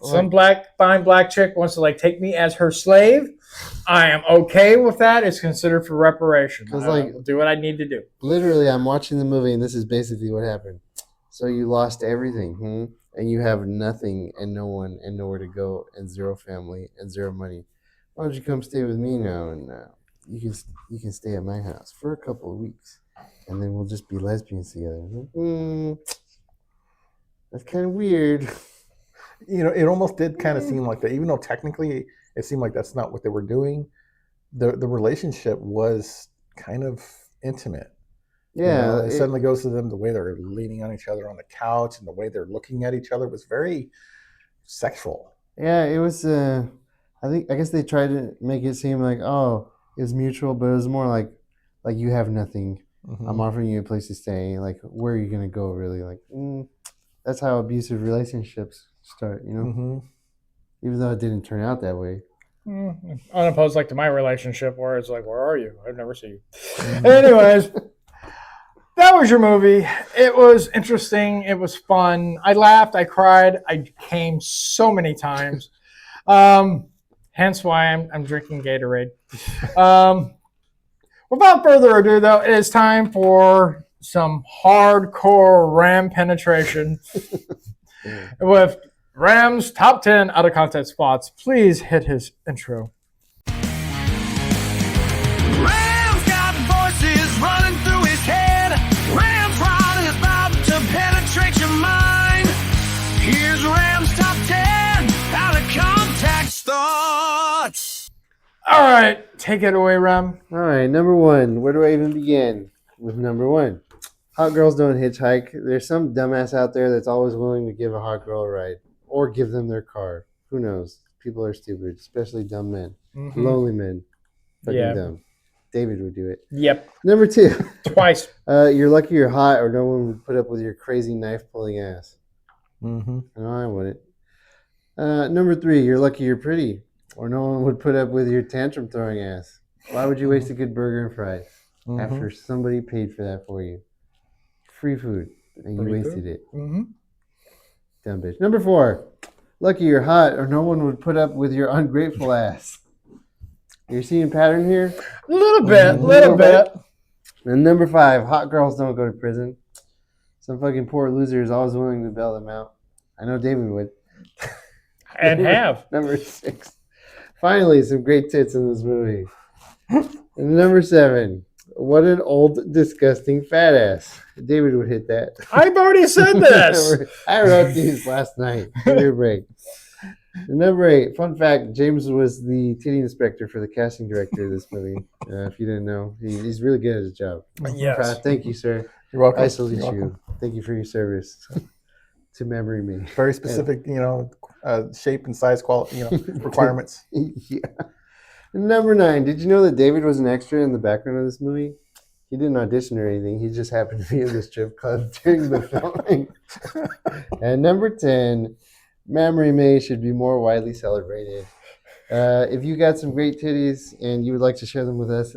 some fine black chick wants to like take me as her slave, I am okay with that. It's considered for reparation. I'll do what I need to do. Literally, I'm watching the movie, and this is basically what happened. So you lost everything, and you have nothing and no one and nowhere to go and zero family and zero money. Why don't you come stay with me now, and you can stay at my house for a couple of weeks, and then we'll just be lesbians together. That's kind of weird. It almost did kind of seem like that, even though technically it seemed like that's not what they were doing. The relationship was kind of intimate. Yeah, it suddenly goes to them, the way they're leaning on each other on the couch and the way they're looking at each other was very sexual. Yeah, it was. I guess they tried to make it seem like, oh, it's mutual, but it was more like you have nothing. I'm offering you a place to stay. Like, where are you gonna go? Really, like, that's how abusive relationships start. Even though it didn't turn out that way. Unopposed, like to my relationship, where it's like, where are you? I've never seen you. Anyways. That was your movie. It was interesting. It was fun. I laughed. I cried. I came so many times. Hence why I'm drinking Gatorade. Without further ado, though, it is time for some hardcore Ram penetration with Ram's top 10 out of context spots. Please hit his intro. Ram's got voices running through his head. Ram's rod is about to penetrate your mind. Here's Ram's top 10 out of context thoughts. All right, take it away, Ram. All right, number one. Where do I even begin with number one? Hot girls don't hitchhike. There's some dumbass out there that's always willing to give a hot girl a ride or give them their car. Who knows? People are stupid, especially dumb men. Lonely men. Fucking dumb. David would do it. Yep. Number two. Twice. You're lucky you're hot or no one would put up with your crazy knife-pulling ass. Mm-hmm. No, I wouldn't. Number three. You're lucky you're pretty or no one would put up with your tantrum-throwing ass. Why would you waste a good burger and fries after somebody paid for that for you? Free food, and you wasted it. Mm-hmm. Dumb bitch. Number four. Lucky you're hot or no one would put up with your ungrateful ass. You're seeing pattern here? A little bit. And number five. Hot girls don't go to prison. Some fucking poor loser is always willing to bail them out. I know David would. And have. Number six. Finally, some great tits in this movie. And number seven. What an old, disgusting fat ass. David would hit that. I've already said this. I wrote these last night. Give me a break. And number eight. Fun fact, James was the titty inspector for the casting director of this movie. If you didn't know, he's really good at his job. Yes. Thank you, sir. You're welcome. I salute You're you. welcome. Thank you for your service to Mammary May. Very specific, shape and size quality, requirements. Yeah. Number nine. Did you know that David was an extra in the background of this movie? He didn't audition or anything. He just happened to be in the strip club during the filming. And number 10. Mammary May should be more widely celebrated. If you got some great titties and you would like to share them with us,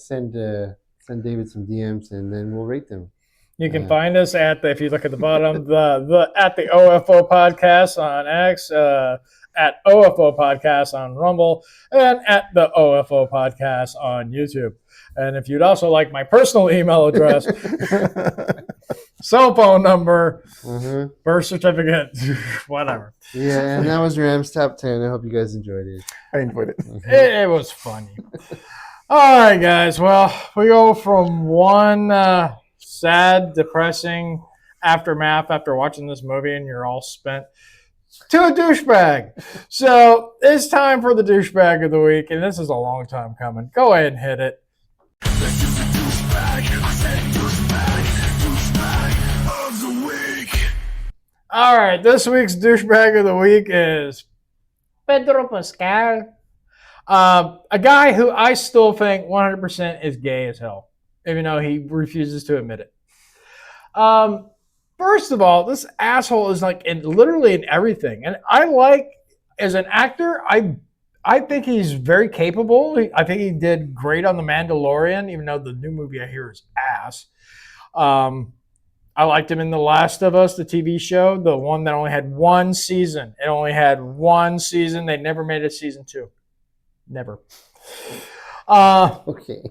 send David some DMs and then we'll rate them. You can find us if you look at the bottom, at the OFO podcast on X, at OFO podcast on Rumble, and at the OFO podcast on YouTube. And if you'd also like my personal email address, cell phone number, birth certificate, whatever. Yeah, and that was Ram's top 10. I hope you guys enjoyed it. I enjoyed it. It was funny. All right, guys. Well, we go from one sad, depressing aftermath after watching this movie and you're all spent to a douchebag. So it's time for the douchebag of the week, and this is a long time coming. Go ahead and hit it. This is the douchebag. I said douchebag of the week. All right, this week's douchebag of the week is Pedro Pascal. A guy who I still think 100% is gay as hell, even though he refuses to admit it. First of all, this asshole is literally in everything. And I like, as an actor, I think he's very capable. I think he did great on The Mandalorian, even though the new movie I hear is ass. I liked him in The Last of Us, the TV show, the one that only had one season. It only had one season. They never made a season 2. Never. Okay.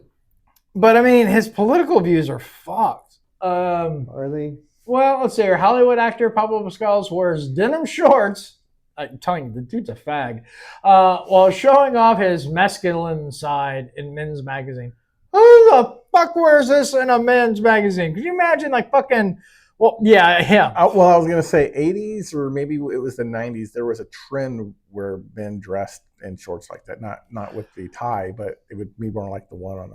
But I mean, his political views are fucked. Are they? Well, let's see here. Hollywood actor Pablo Pascal wears denim shorts. I'm telling you, the dude's a fag. While showing off his masculine side in men's magazine. Who the fuck wears this in a men's magazine? Could you imagine, well, yeah, him. I was going to say 80s or maybe it was the 90s. There was a trend where men dressed in shorts like that. Not with the tie, but it would be more like the one on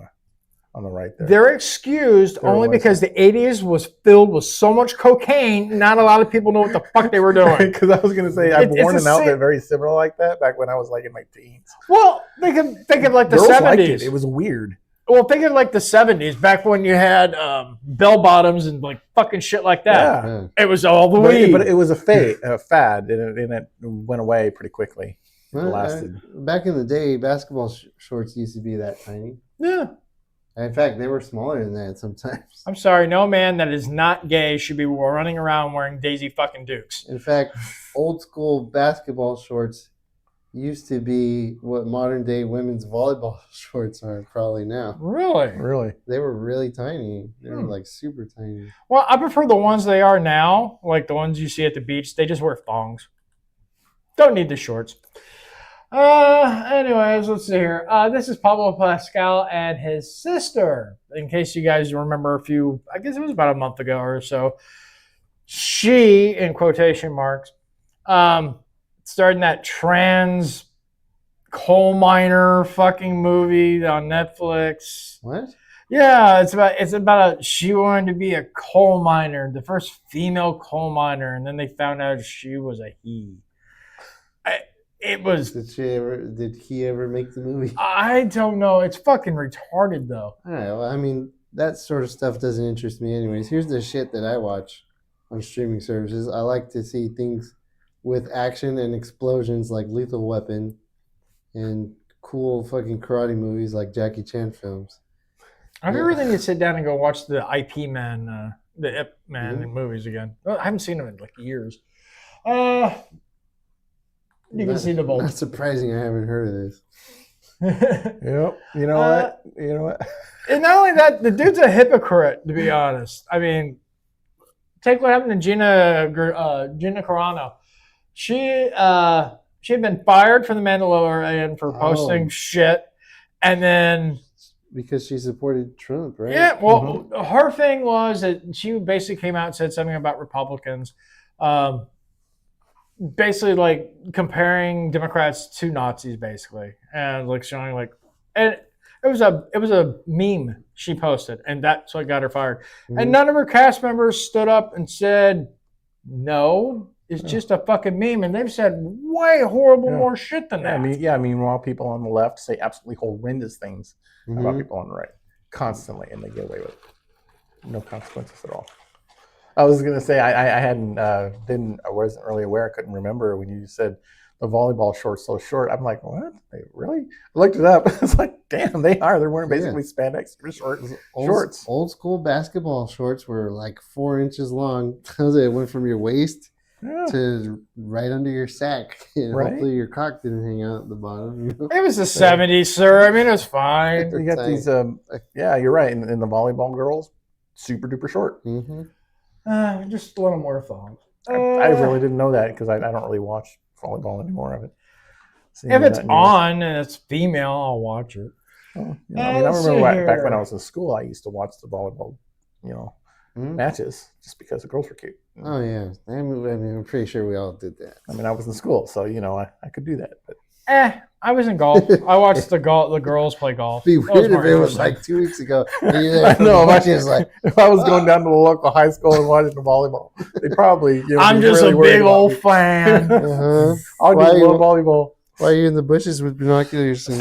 the right there. They're excused only because the 80s was filled with so much cocaine, not a lot of people know what the fuck they were doing. Because I was going to say, I've worn an outfit very similar like that back when I was in my teens. Well, think of the Girls 70s. liked it. It was weird. Well, think of the 70s, back when you had bell bottoms and fucking shit like that. Yeah. It was all the weed. But it was a fad, and it went away pretty quickly. It lasted. Back in the day, basketball shorts used to be that tiny. Yeah. In fact, they were smaller than that sometimes. I'm sorry, no man that is not gay should be running around wearing Daisy fucking Dukes. In fact, old school basketball shorts used to be what modern day women's volleyball shorts are probably now. Really? Really? They were really tiny. They were like super tiny. Well, I prefer the ones they are now, like the ones you see at the beach. They just wear thongs. Don't need the shorts. Anyways, let's see here. This is Pablo Pascal and his sister. In case you guys remember I guess it was about a month ago or so. She, in quotation marks, starred in that trans coal miner fucking movie on Netflix. What? Yeah, it's about she wanted to be a coal miner, the first female coal miner, and then they found out she was a he. It was. Did he ever make the movie? I don't know. It's fucking retarded though. All right. Well, I mean, that sort of stuff doesn't interest me, anyways. Here's the shit that I watch on streaming services. I like to see things with action and explosions, like Lethal Weapon, and cool fucking karate movies like Jackie Chan films. I really need to sit down and go watch the IP Man, the Ip Man movies again. Well, I haven't seen them in like years. You can see the bolt. Not surprising. I haven't heard of this. Yep. You know what? You know what? And not only that, the dude's a hypocrite, to be honest. I mean, take what happened to Gina Carano. She had been fired from the Mandalorian for posting shit, and then because she supported Trump, right? Yeah, well, her thing was that she basically came out and said something about Republicans, basically like comparing Democrats to Nazis, basically, and like showing like, and it was a meme she posted, and that's what got her fired. And none of her cast members stood up and said, "No, it's just a fucking meme," and they've said way horrible more shit than that. I mean, while people on the left say absolutely horrendous things about people on the right constantly, and they get away with it. No consequences at all. I was gonna say I wasn't really aware. I couldn't remember when you said the volleyball shorts so short. I'm like, what? They really? I looked it up. It's like, damn, they are. They're wearing basically spandex shorts. Old school basketball shorts were like 4 inches long. It went from your waist to right under your sack. And hopefully your cock didn't hang out at the bottom. You know? It was the 70s, sir. I mean, it was fine. You got these, you're right. And the volleyball girls, super duper short. Just a little more thongs. I really didn't know that because I don't really watch volleyball anymore. Of it. If it's on and it's female, I'll watch it. I remember back when I was in school, I used to watch the volleyball, matches just because the girls were cute. Oh yeah, I mean, I'm pretty sure we all did that. I mean, I was in school, so I could do that. But I was in golf. I watched the girls play golf. It'd be weird if it was like 2 weeks ago. I know. If I was going down to the local high school and watching the volleyball, they probably. I'm just really a big old fan. I'll do volleyball. Why are you in the bushes with binoculars and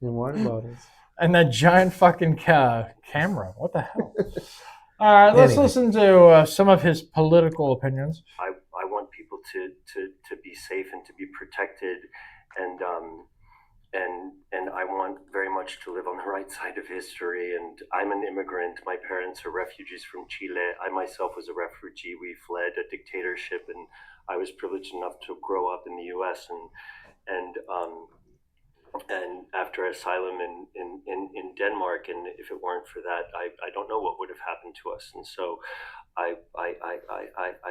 water bottles? And that giant fucking camera. What the hell? All right, let's listen to some of his political opinions. I want people to be safe and to be protected, and I want very much to live on the right side of history. And I'm an immigrant. My parents are refugees from Chile. I myself was a refugee. We fled a dictatorship, and I was privileged enough to grow up in the U.S. and after asylum in Denmark, and if it weren't for that, I don't know what would have happened to us. And so I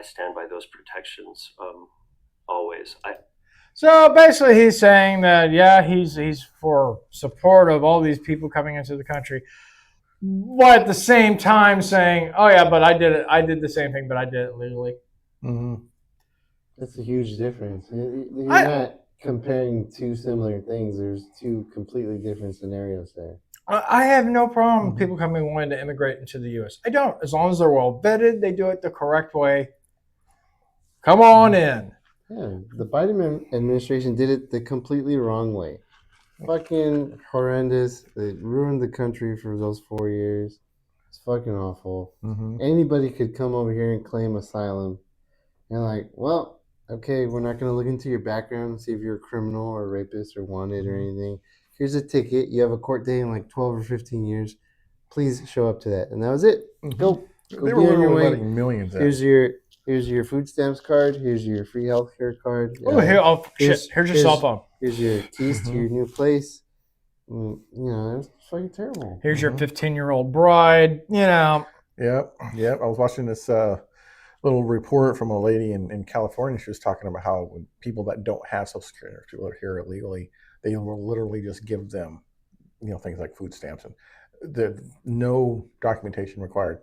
stand by those protections always. So basically he's saying that, he's for support of all these people coming into the country, but at the same time saying, oh yeah, but I did the same thing, but I did it legally. That's a huge difference. You're not comparing two similar things. There's two completely different scenarios there. I have no problem with people wanting to immigrate into the U.S. I don't. As long as they're well vetted, they do it the correct way. Come on in. Yeah, the Biden administration did it the completely wrong way. Fucking horrendous. They ruined the country for those 4 years. It's fucking awful. Anybody could come over here and claim asylum. And like, well, okay, we're not going to look into your background and see if you're a criminal or a rapist or wanted or anything. Here's a ticket. You have a court date in like 12 or 15 years. Please show up to that. And that was it. Go They be were on your way. letting millions out. Here's your Here's your food stamps card. Here's your free healthcare card. Oh, shit. Here's your cell phone. Here's your keys to your new place. You know, it's fucking terrible. Here's your 15-year-old bride. You know. Yep. I was watching this little report from a lady in California. She was talking about how when people that don't have Social Security, or people that are here illegally, they will literally just give them, things like food stamps, and there's no documentation required.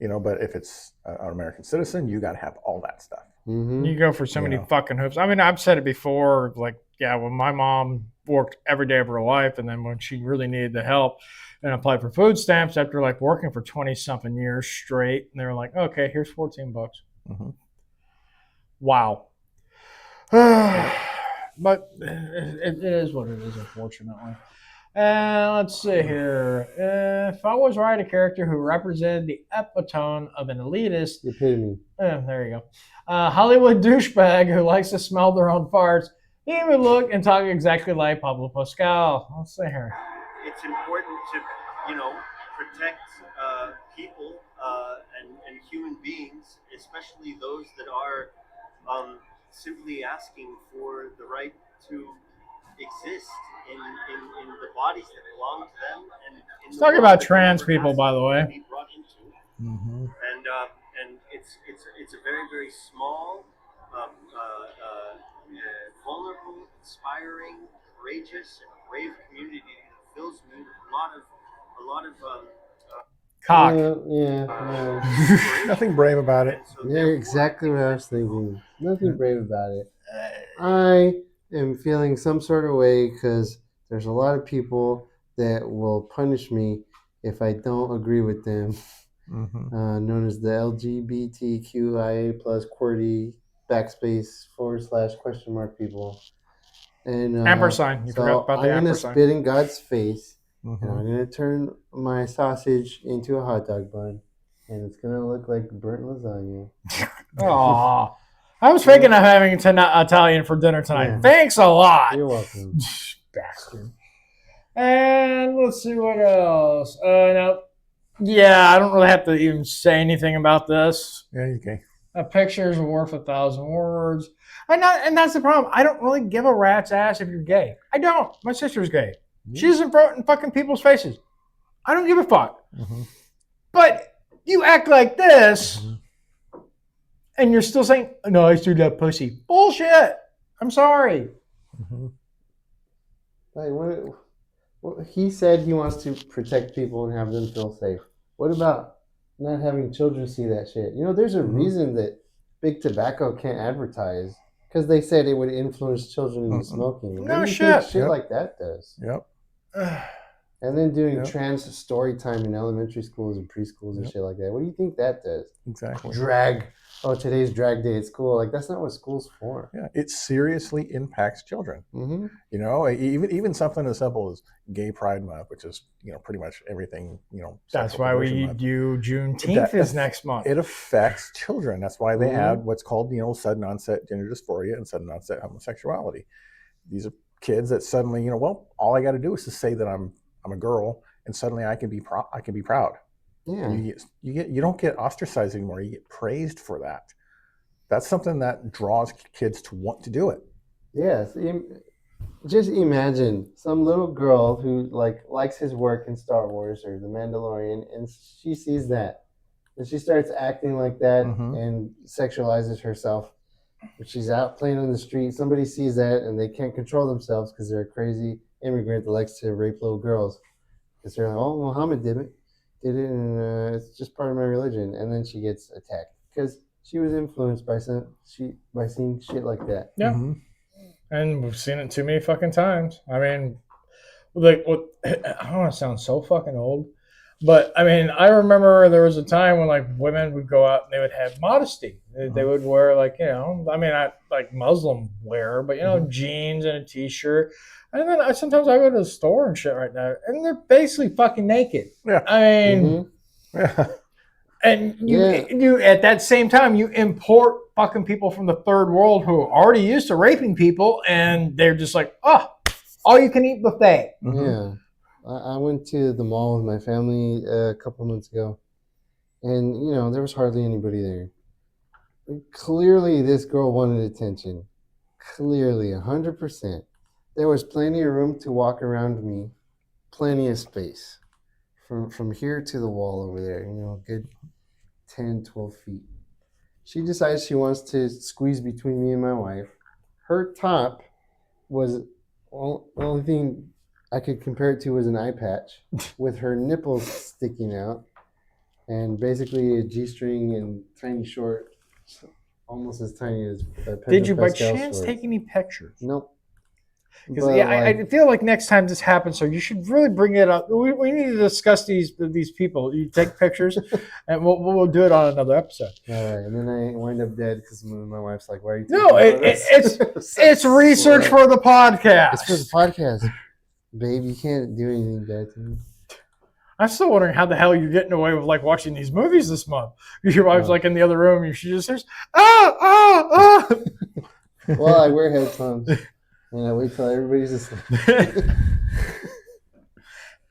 But if it's an American citizen, you got to have all that stuff. You go for so many fucking hoops. I mean, I've said it before. Like, when my mom worked every day of her life, and then when she really needed the help and applied for food stamps after like working for 20-something years straight, and they were like, "Okay, here's $14." Wow. But it is what it is, unfortunately. Let's see here. If I was write a character who represented the epitome of an elitist, epitome. There you go. Hollywood douchebag who likes to smell their own farts, he would look and talk exactly like Pablo Pascal. Let's see here. It's important to, protect people and human beings, especially those that are simply asking for the right to exist in the bodies that belong to them. And let's talk about trans people, by the way. And it's a very, very small, vulnerable, inspiring, courageous, and brave community that fills me with a lot of cock. Nothing brave about it. Yeah, exactly what I was thinking. Nothing brave about it. I am feeling some sort of way because there's a lot of people that will punish me if I don't agree with them. Known as the LGBTQIA plus QWERTY \/ people. And ampersand. You forgot about the I'm gonna ampersand. spit in God's face, and I'm gonna turn my sausage into a hot dog bun, and it's gonna look like burnt lasagna. Aw. I was thinking of having Italian for dinner tonight. Yeah. Thanks a lot. You're welcome. Bastard. And let's see what else. Now, I don't really have to even say anything about this. Yeah, you can. A picture is worth 1,000 words. And that's the problem. I don't really give a rat's ass if you're gay. I don't. My sister's gay. She's in front in fucking people's faces. I don't give a fuck. But you act like this, and you're still saying, "No, I still got pussy." Bullshit. I'm sorry. Like, what he said he wants to protect people and have them feel safe. What about not having children see that shit? There's a reason that big tobacco can't advertise because they said it would influence children into smoking. What do you think shit like that does? Yep. And then doing trans story time in elementary schools and preschools and shit like that. What do you think that does? Exactly. Drag. Oh, today's drag day at school. Like, that's not what school's for. Yeah, it seriously impacts children. Even something as simple as Gay Pride Month, which is pretty much everything. That's why we do Juneteenth is next month. It affects children. That's why they have what's called sudden onset gender dysphoria and sudden onset homosexuality. These are kids that suddenly all I got to do is to say that I'm a girl, and suddenly I can be proud. Yeah. You don't get ostracized anymore. You get praised for that. That's something that draws kids to want to do it. Yes. Just imagine some little girl who likes his work in Star Wars or The Mandalorian, and she sees that, and she starts acting like that and sexualizes herself. If she's out playing on the street, somebody sees that and they can't control themselves because they're a crazy immigrant that likes to rape little girls. Because they're like, "Oh, Muhammad did it, and it's just part of my religion." And then she gets attacked because she was influenced by seeing shit like that. Yeah. And we've seen it too many fucking times. I mean, I don't want to sound so fucking old, but I mean, I remember there was a time when women would go out and they would have modesty. They would wear not like Muslim wear, but jeans and a t-shirt. And then sometimes I go to the store and shit right now, and they're basically fucking naked. Yeah. I mean, and you at that same time you import fucking people from the third world who are already used to raping people, and they're just like, all you can eat buffet. Yeah. I went to the mall with my family a couple months ago, and there was hardly anybody there. Clearly, this girl wanted attention. Clearly, 100%. There was plenty of room to walk around me. Plenty of space. From here to the wall over there, good 10, 12 feet. She decides she wants to squeeze between me and my wife. Her top was, the only thing I could compare it to was an eye patch with her nipples sticking out and basically a G-string and tiny short, almost as tiny as Pedro Did you by Pascal's chance shorts. take any pictures? Nope. Because But, I feel like next time this happens, so you should really bring it up. We need to discuss these people. You take pictures, and we'll do it on another episode. all right, and then I wind up dead because my wife's like, "Why are you?" No, it's research for the podcast. It's for the podcast, babe. You can't do anything bad to me. I'm still wondering how the hell you're getting away with like watching these movies this month. Your wife's like in the other room, and she just says, "Ah." Well, I wear headphones, and I wait till everybody's asleep.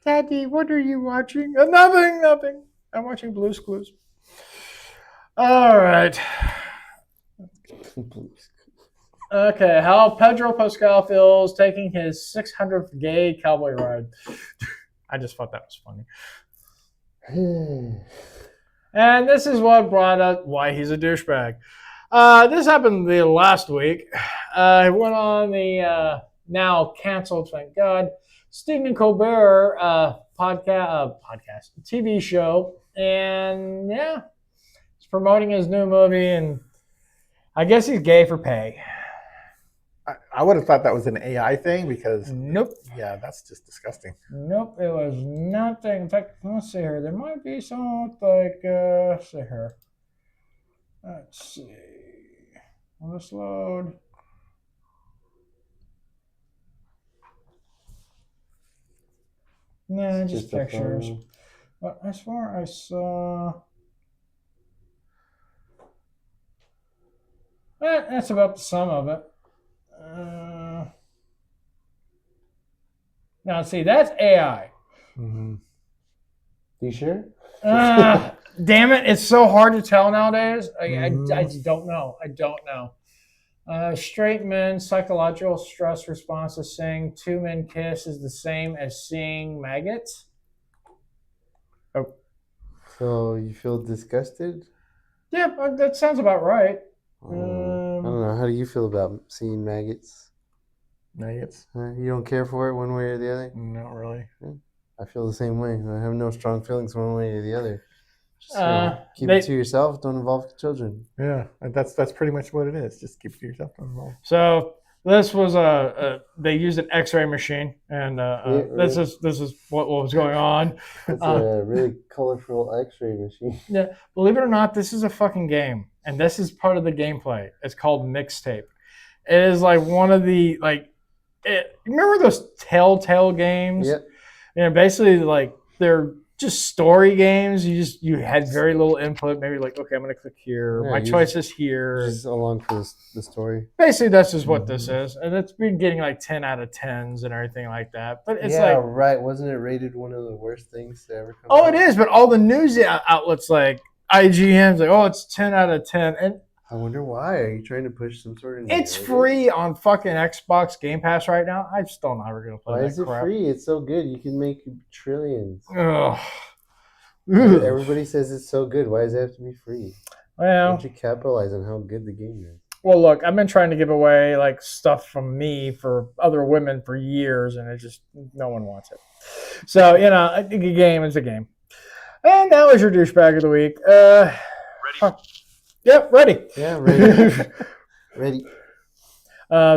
Daddy, what are you watching? Nothing. I'm watching Blue's Clues. All right. Okay, how Pedro Pascal feels taking his 600th gay cowboy ride. I just thought that was funny. And this is what brought up why he's a douchebag. This happened the last week. He went on the now canceled, thank God, Stephen Colbert podcast, TV show. And yeah, he's promoting his new movie, and I guess he's gay for pay. I would have thought that was an AI thing because Nope. yeah, that's just disgusting. Nope, it was nothing. In fact, let's see here. There might be some like, let's see here. Let's see. Let's load. Nah, just pictures. But as far as that's about the sum of it. Now, see, that's AI. Mm-hmm. You sure? Damn it, it's so hard to tell nowadays. I just don't know. I don't know. Straight men, psychological stress response to seeing two men kiss is the same as seeing maggots. Oh. So you feel disgusted? Yeah, that sounds about right. I don't know. How do you feel about seeing maggots? Maggots? You don't care for it one way or the other? Not really. I feel the same way. I have no strong feelings one way or the other. Just, keep it to yourself. Don't involve children. Yeah, that's pretty much what it is. Just keep it to yourself. Don't involve. So this was they used an X-ray machine, and this is what was going on. It's a really colorful X-ray machine. Yeah, believe it or not, this is a fucking game, and this is part of the gameplay. It's called Mixtape. It is like one of the remember those Telltale games? Yep. Basically like they're just story games. You had very little input. Maybe like, okay, I'm gonna click here. My choice is here. Just along for the story. Basically, that's just what this is, and it's been getting like 10 out of 10s and everything like that. But it's right. Wasn't it rated one of the worst things to ever come Oh, out? it is. But all the news outlets like IGN's like, oh, it's 10 out of 10, and I wonder why. Are you trying to push some sort of? it's free on fucking Xbox Game Pass right now. I'm still never gonna play Why that is it crap. free? It's so good. You can make trillions. Ugh. Everybody says it's so good. Why does it have to be free? Why Well, don't you capitalize on how good the game is? well, look, I've been trying to give away like stuff from me for other women for years, and it just no one wants it. So I think a game is a game. And that was your douchebag of the week. Ready? Yep, ready. Yeah, ready. Ready.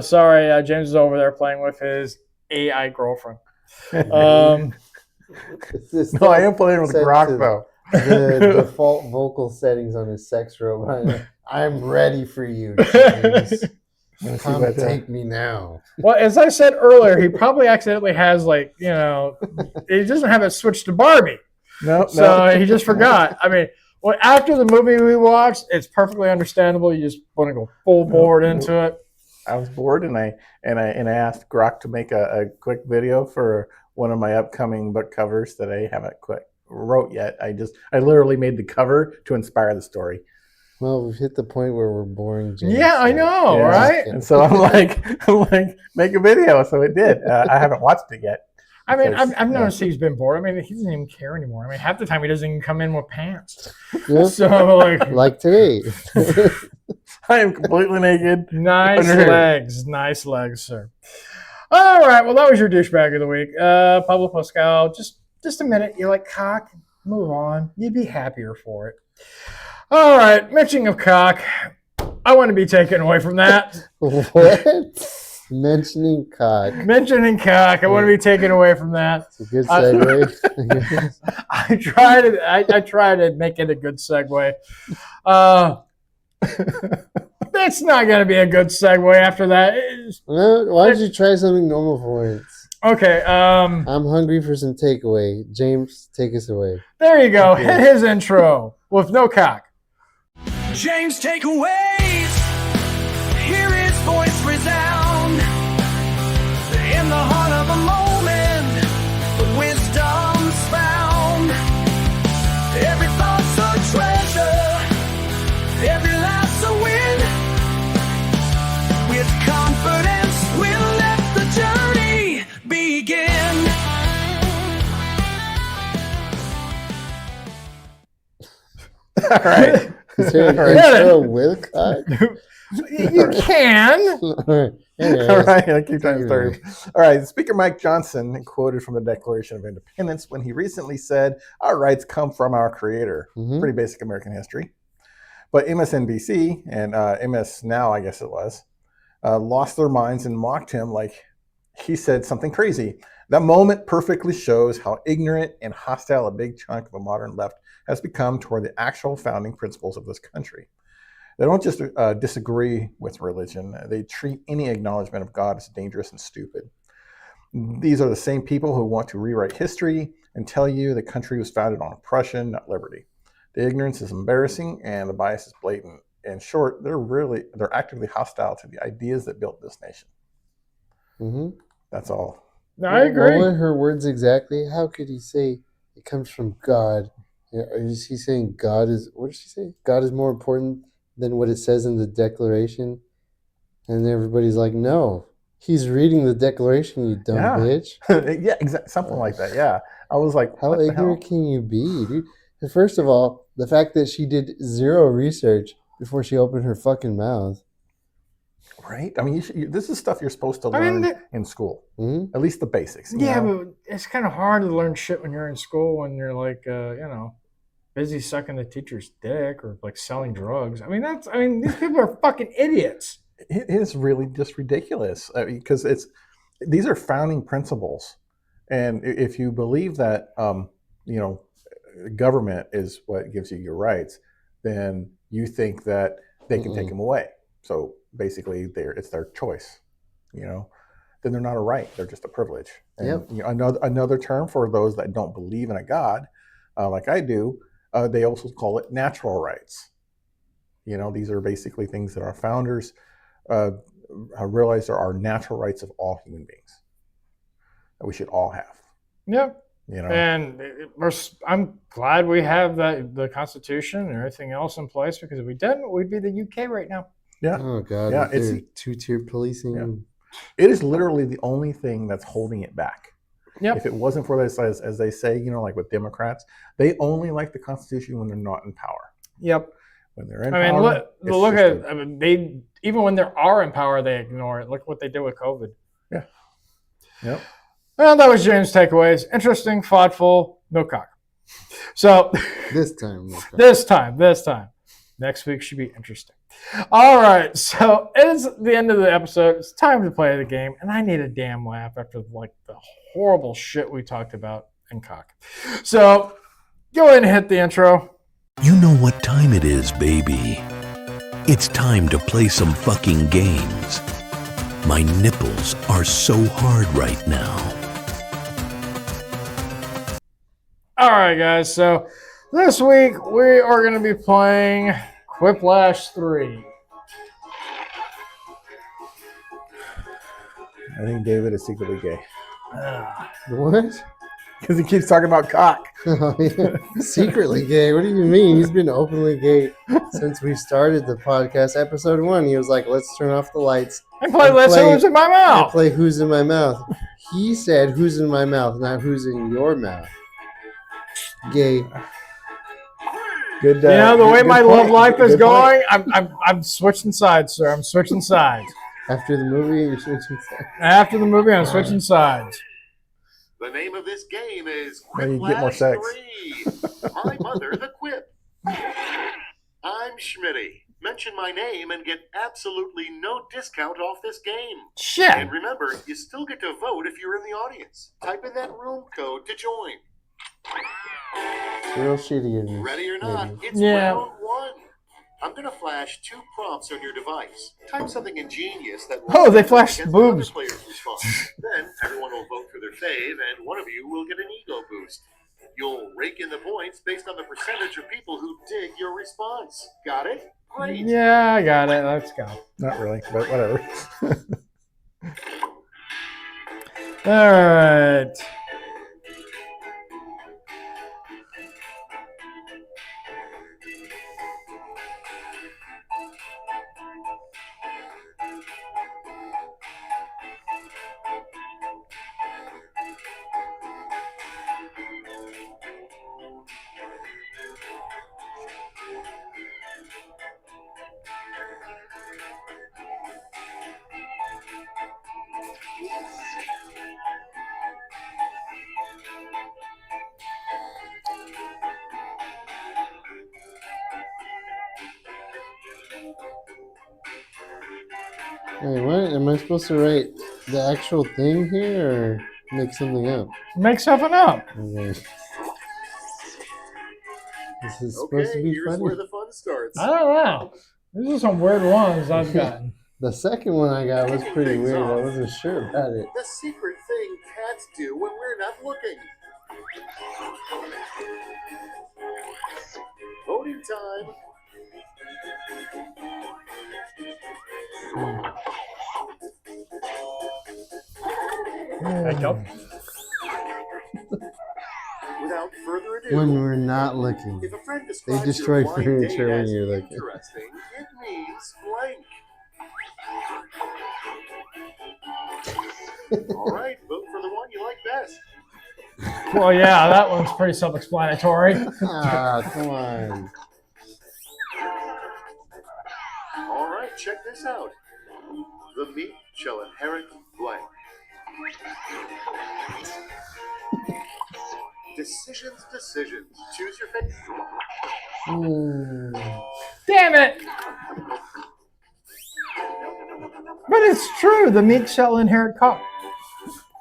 Sorry, James is over there playing with his AI girlfriend. No, I am playing with Grok though. The default vocal settings on his sex robot. I'm ready for you, James. Come take me now. Well, as I said earlier, he probably accidentally has he doesn't have it switched to Barbie. No. He just forgot. I mean, well, after the movie we watched, it's perfectly understandable. You just want to go full board into it. I was bored, and I asked Grok to make a quick video for one of my upcoming book covers that I haven't wrote yet. I literally made the cover to inspire the story. Well, we've hit the point where we're boring, James. Yeah, I know, Yeah. right? And so I'm like, make a video. So it did. I haven't watched it yet. I mean, Because, I've noticed he's been bored. I mean, he doesn't even care anymore. I mean, half the time he doesn't even come in with pants. Yep. So, Like today. I am completely naked. nice Under here. legs, sir. All right, well, that was your douchebag of the week, Pablo Pascal. Just a minute. You're like, cock, move on. You'd be happier for it. All right, mentioning of cock, I want to be taken away from that. What? Mentioning cock. Mentioning cock, I want to be taken away from that. It's a good segue. I try to make it a good segue. That's not going to be a good segue after that. Well, why don't you try something normal for once? Okay. I'm hungry for some takeaway. James, take us away. There you go. Hit his intro with no cock. James takeaways. Hear his voice resound. In the heart of a moment, wisdom's found. Every thought's a treasure. Every laugh's a win. With confidence, we'll let the journey begin. All right. Is there an All right. intro with cock? You can. All right. All right, I keep trying to start. All right, Speaker Mike Johnson quoted from the Declaration of Independence when he recently said, "Our rights come from our Creator." Mhm. Pretty basic American history. But MSNBC and MS Now, I guess it was, lost their minds and mocked him like he said something crazy. That moment perfectly shows how ignorant and hostile a big chunk of a modern left has become toward the actual founding principles of this country. They don't just disagree with religion. They treat any acknowledgement of God as dangerous and stupid. These are the same people who want to rewrite history and tell you the country was founded on oppression, not liberty. The ignorance is embarrassing and the bias is blatant. In short, they're actively hostile to the ideas that built this nation. Mm-hmm. That's all. I agree. What were her words exactly? How could he say it comes from God? Is he saying God is, what did she say? God is more important than what it says in the Declaration? And everybody's like, no. He's reading the Declaration, you dumb bitch. Yeah, exactly. Something like that. Yeah. I was like, How what the ignorant hell? can you be, dude? And first of all, the fact that she did zero research before she opened her fucking mouth. Right? I mean, this is stuff you're supposed to learn in school. Mm-hmm. At least the basics. you Yeah, know? but it's kind of hard to learn shit when you're in school when you're like, busy sucking the teacher's dick or like selling drugs. I mean, these people are fucking idiots. It is really just ridiculous because these are founding principles. And if you believe that, government is what gives you your rights, then you think that they can take them away. So basically, it's their choice. Then they're not a right; they're just a privilege. And another term for those that don't believe in a God, like I do, they also call it natural rights. These are basically things that our founders realized there are natural rights of all human beings that we should all have. Yep. And I'm glad we have the Constitution and everything else in place, because if we didn't, we'd be the UK right now. Yeah. Oh God. Yeah. It's two-tier policing. Yeah. It is literally the only thing that's holding it back. Yep. If it wasn't for this, as they say, like with Democrats, they only like the Constitution when they're not in power. Yep. When they're in power, they even when they are in power, they ignore it. Look what they did with COVID. Yeah. Yep. Well, that was James' takeaways. Interesting, thoughtful, no cock. So this time. This time. Next week should be interesting. All right, so it's the end of the episode. It's time to play the game, and I need a damn laugh after the horrible shit we talked about in cock. So go ahead and hit the intro. You know what time it is, baby. It's time to play some fucking games. My nipples are so hard right now. All right, guys. So this week we are going to be playing Quiplash 3. I think David is secretly gay. What? Because he keeps talking about cock. Secretly gay. What do you mean? He's been openly gay since we started the podcast. Episode 1, he was like, "Let's turn off the lights And play Let's Who's in My and Mouth. play Who's in My Mouth." He said, "Who's in my mouth?" not "Who's in your mouth." Gay. Good. You know, the way good my point. love life is Good point. going, I'm switching sides, sir. I'm switching sides. After the movie, you're switching sides. After the movie, I'm switching sides. The name of this game is Now you get more sex. 3. My mother, the Quip. I'm Schmitty. Mention my name and get absolutely no discount off this game. Shit. And remember, you still get to vote if you're in the audience. Type in that room code to join. It's real shitty of you. Ready or not, maybe. it's round 1. I'm going to flash 2 prompts on your device. Type something ingenious that will Oh, they flashed against the other boobs. player's response. Then everyone will vote for their fave, and one of you will get an ego boost. You'll rake in the points based on the percentage of people who dig your response. Got it? Great. Yeah, I got it. Let's go. Not really, but whatever. All right. Wait, what? Am I supposed to write the actual thing here or make something up? Make something up. Okay. This is supposed to be here's funny. where the fun starts. I don't know. These are some weird ones I've gotten. The second one I got was pretty Things weird. I off. wasn't sure about it. The secret thing cats do when we're not looking. Voting time. Thank you. Without further ado, When we're not looking. if a friend They describes destroy your blind date furniture when as you're looking. interesting, it means blank. All right, vote for the one you like best. Well, yeah, that one's pretty self-explanatory. Ah, come on. All right, check this out. The meat shall inherit blank. Decisions. Choose your fate. Damn it! But it's true. The meat shall inherit cock.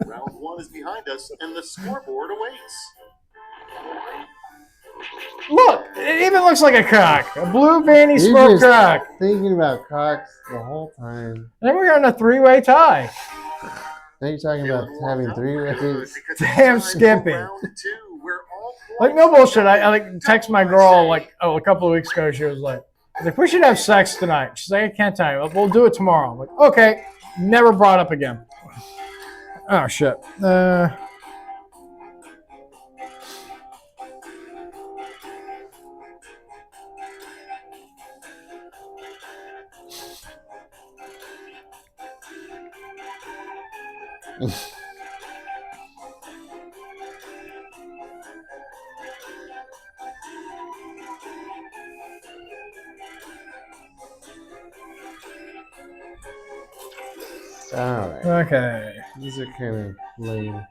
Round 1 is behind us, and the scoreboard awaits. Look, it even looks like a cock. A blue veiny You're smoked just cock. thinking about cocks the whole time. Then we're in a 3-way tie. Now you're talking about having 3 ways. Damn Skippy. Round 2, where all Like, no bullshit. I like text my girl like a couple of weeks ago. She was like, we should have sex tonight. She's like, I can't tell you. We'll do it tomorrow. I'm like, okay. Never brought up again. Oh shit. Alright. Okay. These are kind of lame.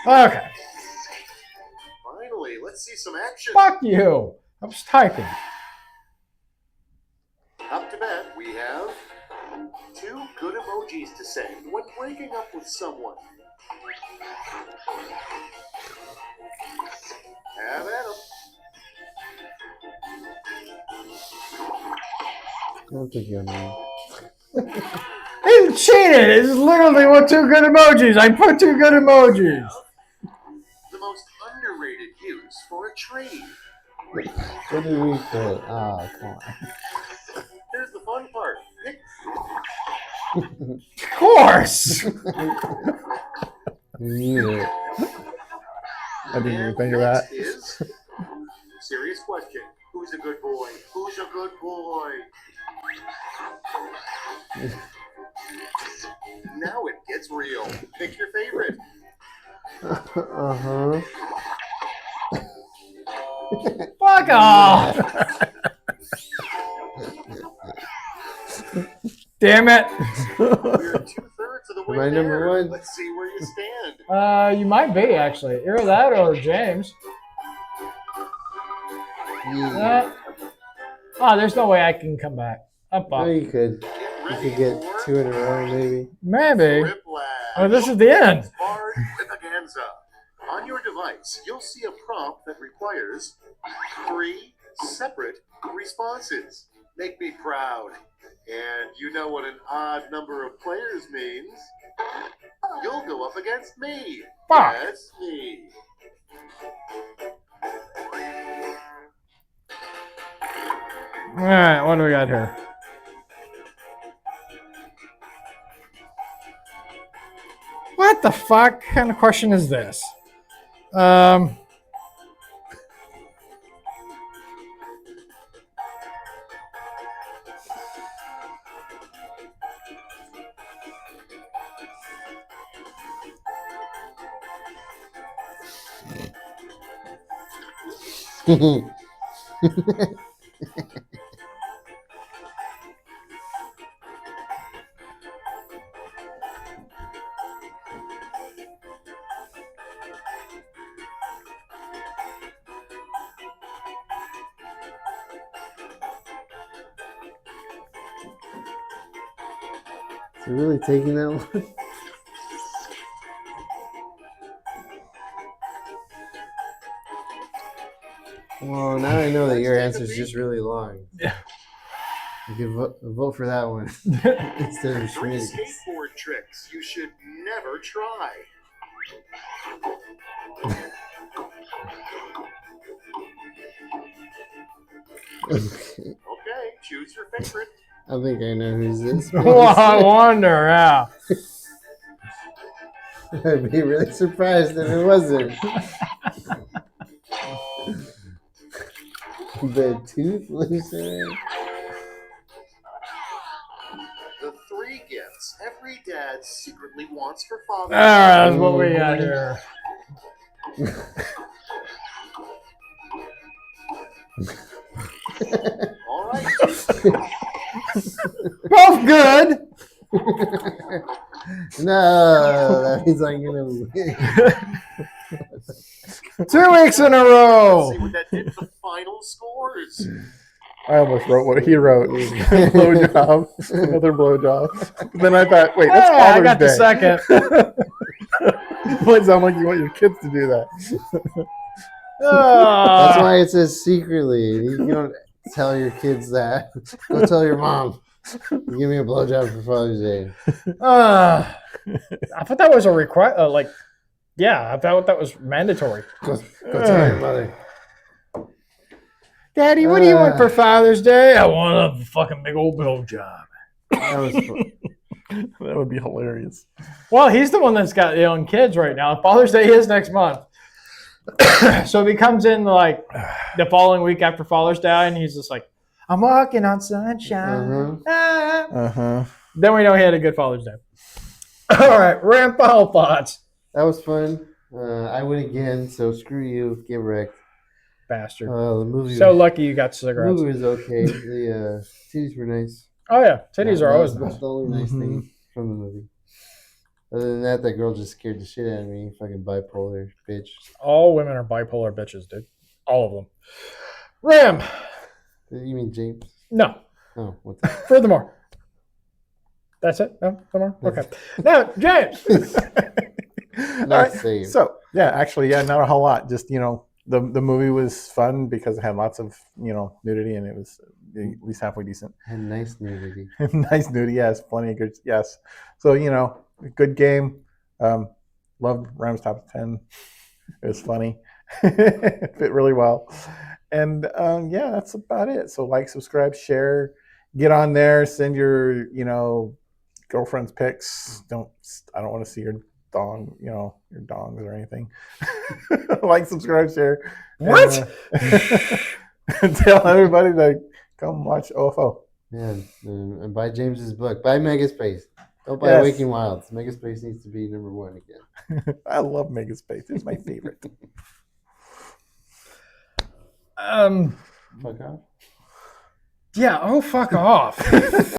Okay. Finally, let's see some action. Fuck you. I was typing. Up to bat, we have 2 good emojis to send when breaking up with someone. Have at 'em. don't think you'll know. It's cheated. It's literally what 2 good emojis. I put 2 good emojis. The most underrated use for a tree. What did we put? Oh, come on. Here's the fun part. Of course. Yeah. I didn't even think of that. Is serious question. Who's a good boy? Who's a good boy? Now it gets real. Pick your favorite. Uh-huh. Fuck off. Damn it. We're 2/3 of the way Am I there. number 1? Let's see where you stand. You might be, actually. Either that or James. Yeah. Oh, there's no way I can come back. Up. No, you could. You could get 2 in a row, maybe. Maybe. Whiplash. Oh, this is the end. Hard Extravaganza. On your device, you'll see a prompt that requires 3 separate responses. Make me proud. And you know what an odd number of players means. You'll go up against me. Fuck. Yes, me. All right, what do we got here? What the fuck kind of question is this? Is it really taking that long? Well, now I know that your answer is just really long. Yeah. You can vote for that one instead of 3 Schmitty's. skateboard tricks you should never try. Okay, choose your favorite. I think I know who's this. Well, I wonder, yeah. I'd be really surprised if it wasn't. The tooth loosener. The 3 gifts every dad secretly wants for Father's All right, that's what we got here. All right. Both good. No, that means I'm gonna win. 2 weeks in a row. See what that did to the final scores. I almost wrote what he wrote. Blowjob. Another blowjob. Then I thought, wait, that's Hey, Father's I got Day. the second. Might sound like you want your kids to do that. That's why it says secretly. You don't tell your kids that. Go tell your mom. Give me a blowjob for Father's Day. I thought that was a request. I thought that was mandatory. Go tell your mother. Daddy, what do you want for Father's Day? I want a fucking big old blowjob. That was fun. That would be hilarious. Well, he's the one that's got young kids right now. Father's Day is next month. So if he comes in like the following week after Father's Day and he's just like, I'm walking on sunshine. Then we know he had a good Father's Day. All right, Ram final thoughts. That was fun. I win again, so screw you. Get wrecked. Bastard. The movie. So lucky you got The cigarettes. movie was okay. The titties were nice. Oh, yeah. Titties are always That's nice. the only nice thing from the movie. Other than that, that girl just scared the shit out of me. Fucking bipolar bitch. All women are bipolar bitches, dude. All of them. Ram. You mean James? No. Oh, what's that? Furthermore. That's it? No? No more? Okay. Now, James. All right. So, not a whole lot. Just, the movie was fun because it had lots of, nudity and it was at least halfway decent. And nice nudity. Nice nudity, yes. Plenty of good, yes. So, good game. Loved Rams top 10. It was funny. It fit really well. And that's about it. So like, subscribe, share, get on there, send your, girlfriend's pics. I don't want to see your dong, your dongs or anything. Like, subscribe, share. What? And tell everybody to come watch OFO. Yeah, and buy James's book. Buy Megaspace. Don't buy Waking Wilds. Megaspace needs to be number 1 again. I love Megaspace. It's my favorite. Fuck off. Yeah, fuck off.